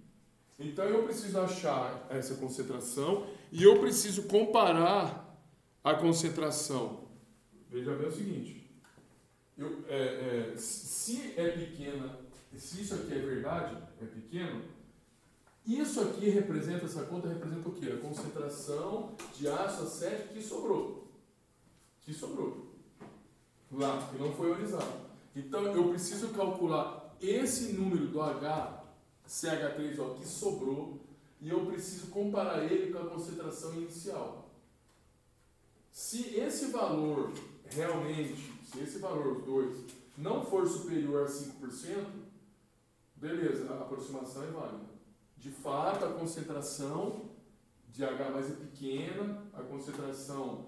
Então eu preciso achar essa concentração e eu preciso comparar a concentração. Veja bem o seguinte, se é pequena, se isso aqui é verdade, é pequeno, isso aqui representa, essa conta representa o quê? A concentração de ácido acético que sobrou. Lá, que não foi ionizado. Então eu preciso calcular esse número do CH3O que sobrou e eu preciso comparar ele com a concentração inicial. Se esse valor realmente, os dois, não for superior a 5%, beleza, a aproximação é válida. De fato, a concentração de H mais é pequena, a concentração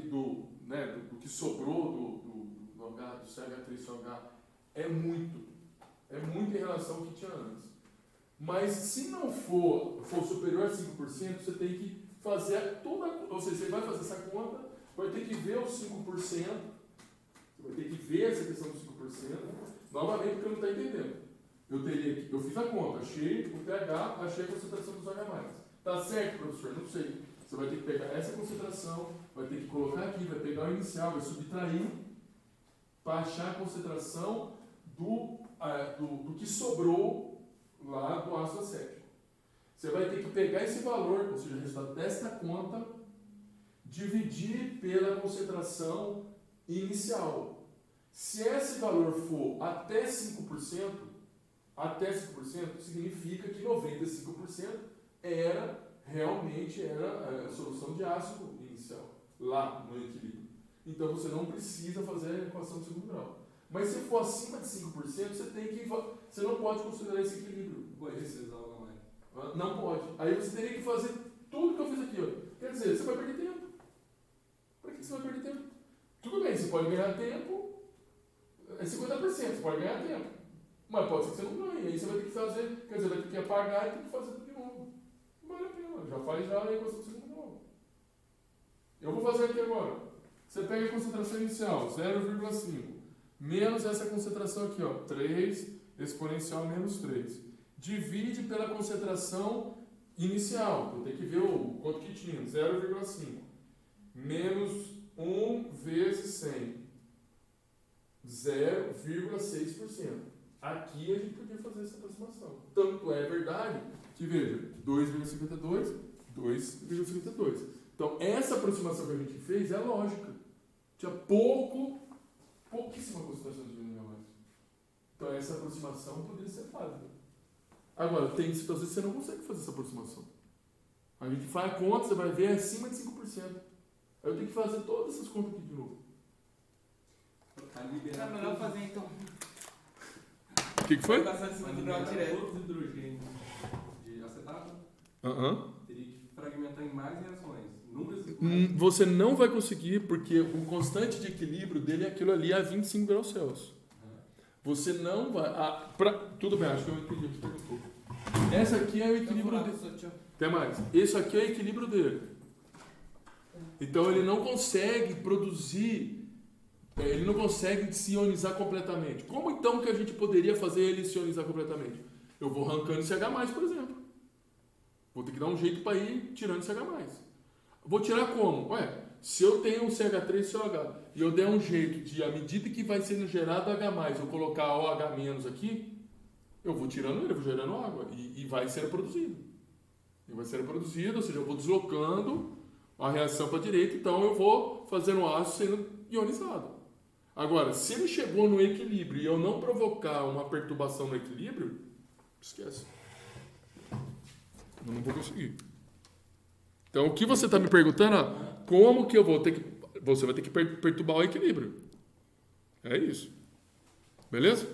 do que sobrou do CH3OH é muito em relação ao que tinha antes. Mas se não for superior a 5%, você tem que fazer ou seja, você vai fazer essa conta, vai ter que ver os 5%, você vai ter que ver essa questão dos 5%, novamente porque eu não estou entendendo. Eu fiz a conta, achei o pH, achei a concentração dos H+. Tá certo, professor? Não sei. Você vai ter que pegar essa concentração, vai ter que colocar aqui, vai pegar o inicial, vai subtrair para achar a concentração do que sobrou lá do ácido acético. Você vai ter que pegar esse valor, ou seja, o resultado desta conta, dividir pela concentração inicial. Se esse valor for até 5%, significa que 95% realmente era a solução de ácido inicial, lá no equilíbrio. Então você não precisa fazer a equação de segundo grau. Mas se for acima de 5%, você não pode considerar esse equilíbrio. Não pode. Aí você teria que fazer tudo que eu fiz aqui. Ó. Quer dizer, você vai perder tempo. Para que você vai perder tempo? Tudo bem, você pode ganhar tempo, é 50%, você pode ganhar tempo. Mas pode ser que você não ganhe. Aí você vai ter que fazer, quer dizer, vai ter que apagar e ter que fazer tudo de novo. Não vale a pena. Já faz a equação de segundo grau. Eu vou fazer aqui agora. Você pega a concentração inicial, 0,5, menos essa concentração aqui, ó, 3 exponencial menos 3. Divide pela concentração inicial. Eu tenho que ver o quanto que tinha, 0,5. Menos 1 vezes 100. 0,6%. Aqui a gente podia fazer essa aproximação. Tanto é verdade que, veja, 2,52, 2,52. Então, essa aproximação que a gente fez é lógica. Tinha pouquíssima concentração de minerais. Então, essa aproximação poderia ser válida. Agora, tem situações que você não consegue fazer essa aproximação. A gente faz a conta, você vai ver, é acima de 5%. Aí eu tenho que fazer todas essas contas aqui de novo. É melhor fazer então. O que foi? Passar de segundo grau direto. Todos os hidrogênios de acetato, teria que fragmentar em mais reações. Você não vai conseguir, porque o constante de equilíbrio dele é aquilo ali a 25 graus Celsius. Você não vai... tudo bem, acho que eu entendi o que você perguntou. Essa aqui é o equilíbrio dele. Até mais. Esse aqui é o equilíbrio dele. Então ele não consegue produzir, ele não consegue se ionizar completamente. Como então que a gente poderia fazer ele se ionizar completamente? Eu vou arrancando esse H+, por exemplo. Vou ter que dar um jeito para ir tirando esse H+. Vou tirar como? Se eu tenho um CH3COH e eu der um jeito de, à medida que vai sendo gerado H+, eu colocar OH- aqui, eu vou tirando ele, vou gerando água e vai sendo produzido. E vai sendo produzido, ou seja, eu vou deslocando a reação para a direita, então eu vou fazendo o ácido sendo ionizado. Agora, se ele chegou no equilíbrio e eu não provocar uma perturbação no equilíbrio, esquece. Eu não vou conseguir. Então, o que você está me perguntando, como que eu vou ter que... Você vai ter que perturbar o equilíbrio. É isso. Beleza?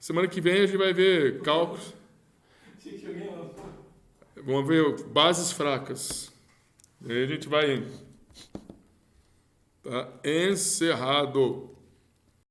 Semana que vem a gente vai ver cálculos. Vamos ver bases fracas. Aí a gente vai indo. Tá? Encerrado.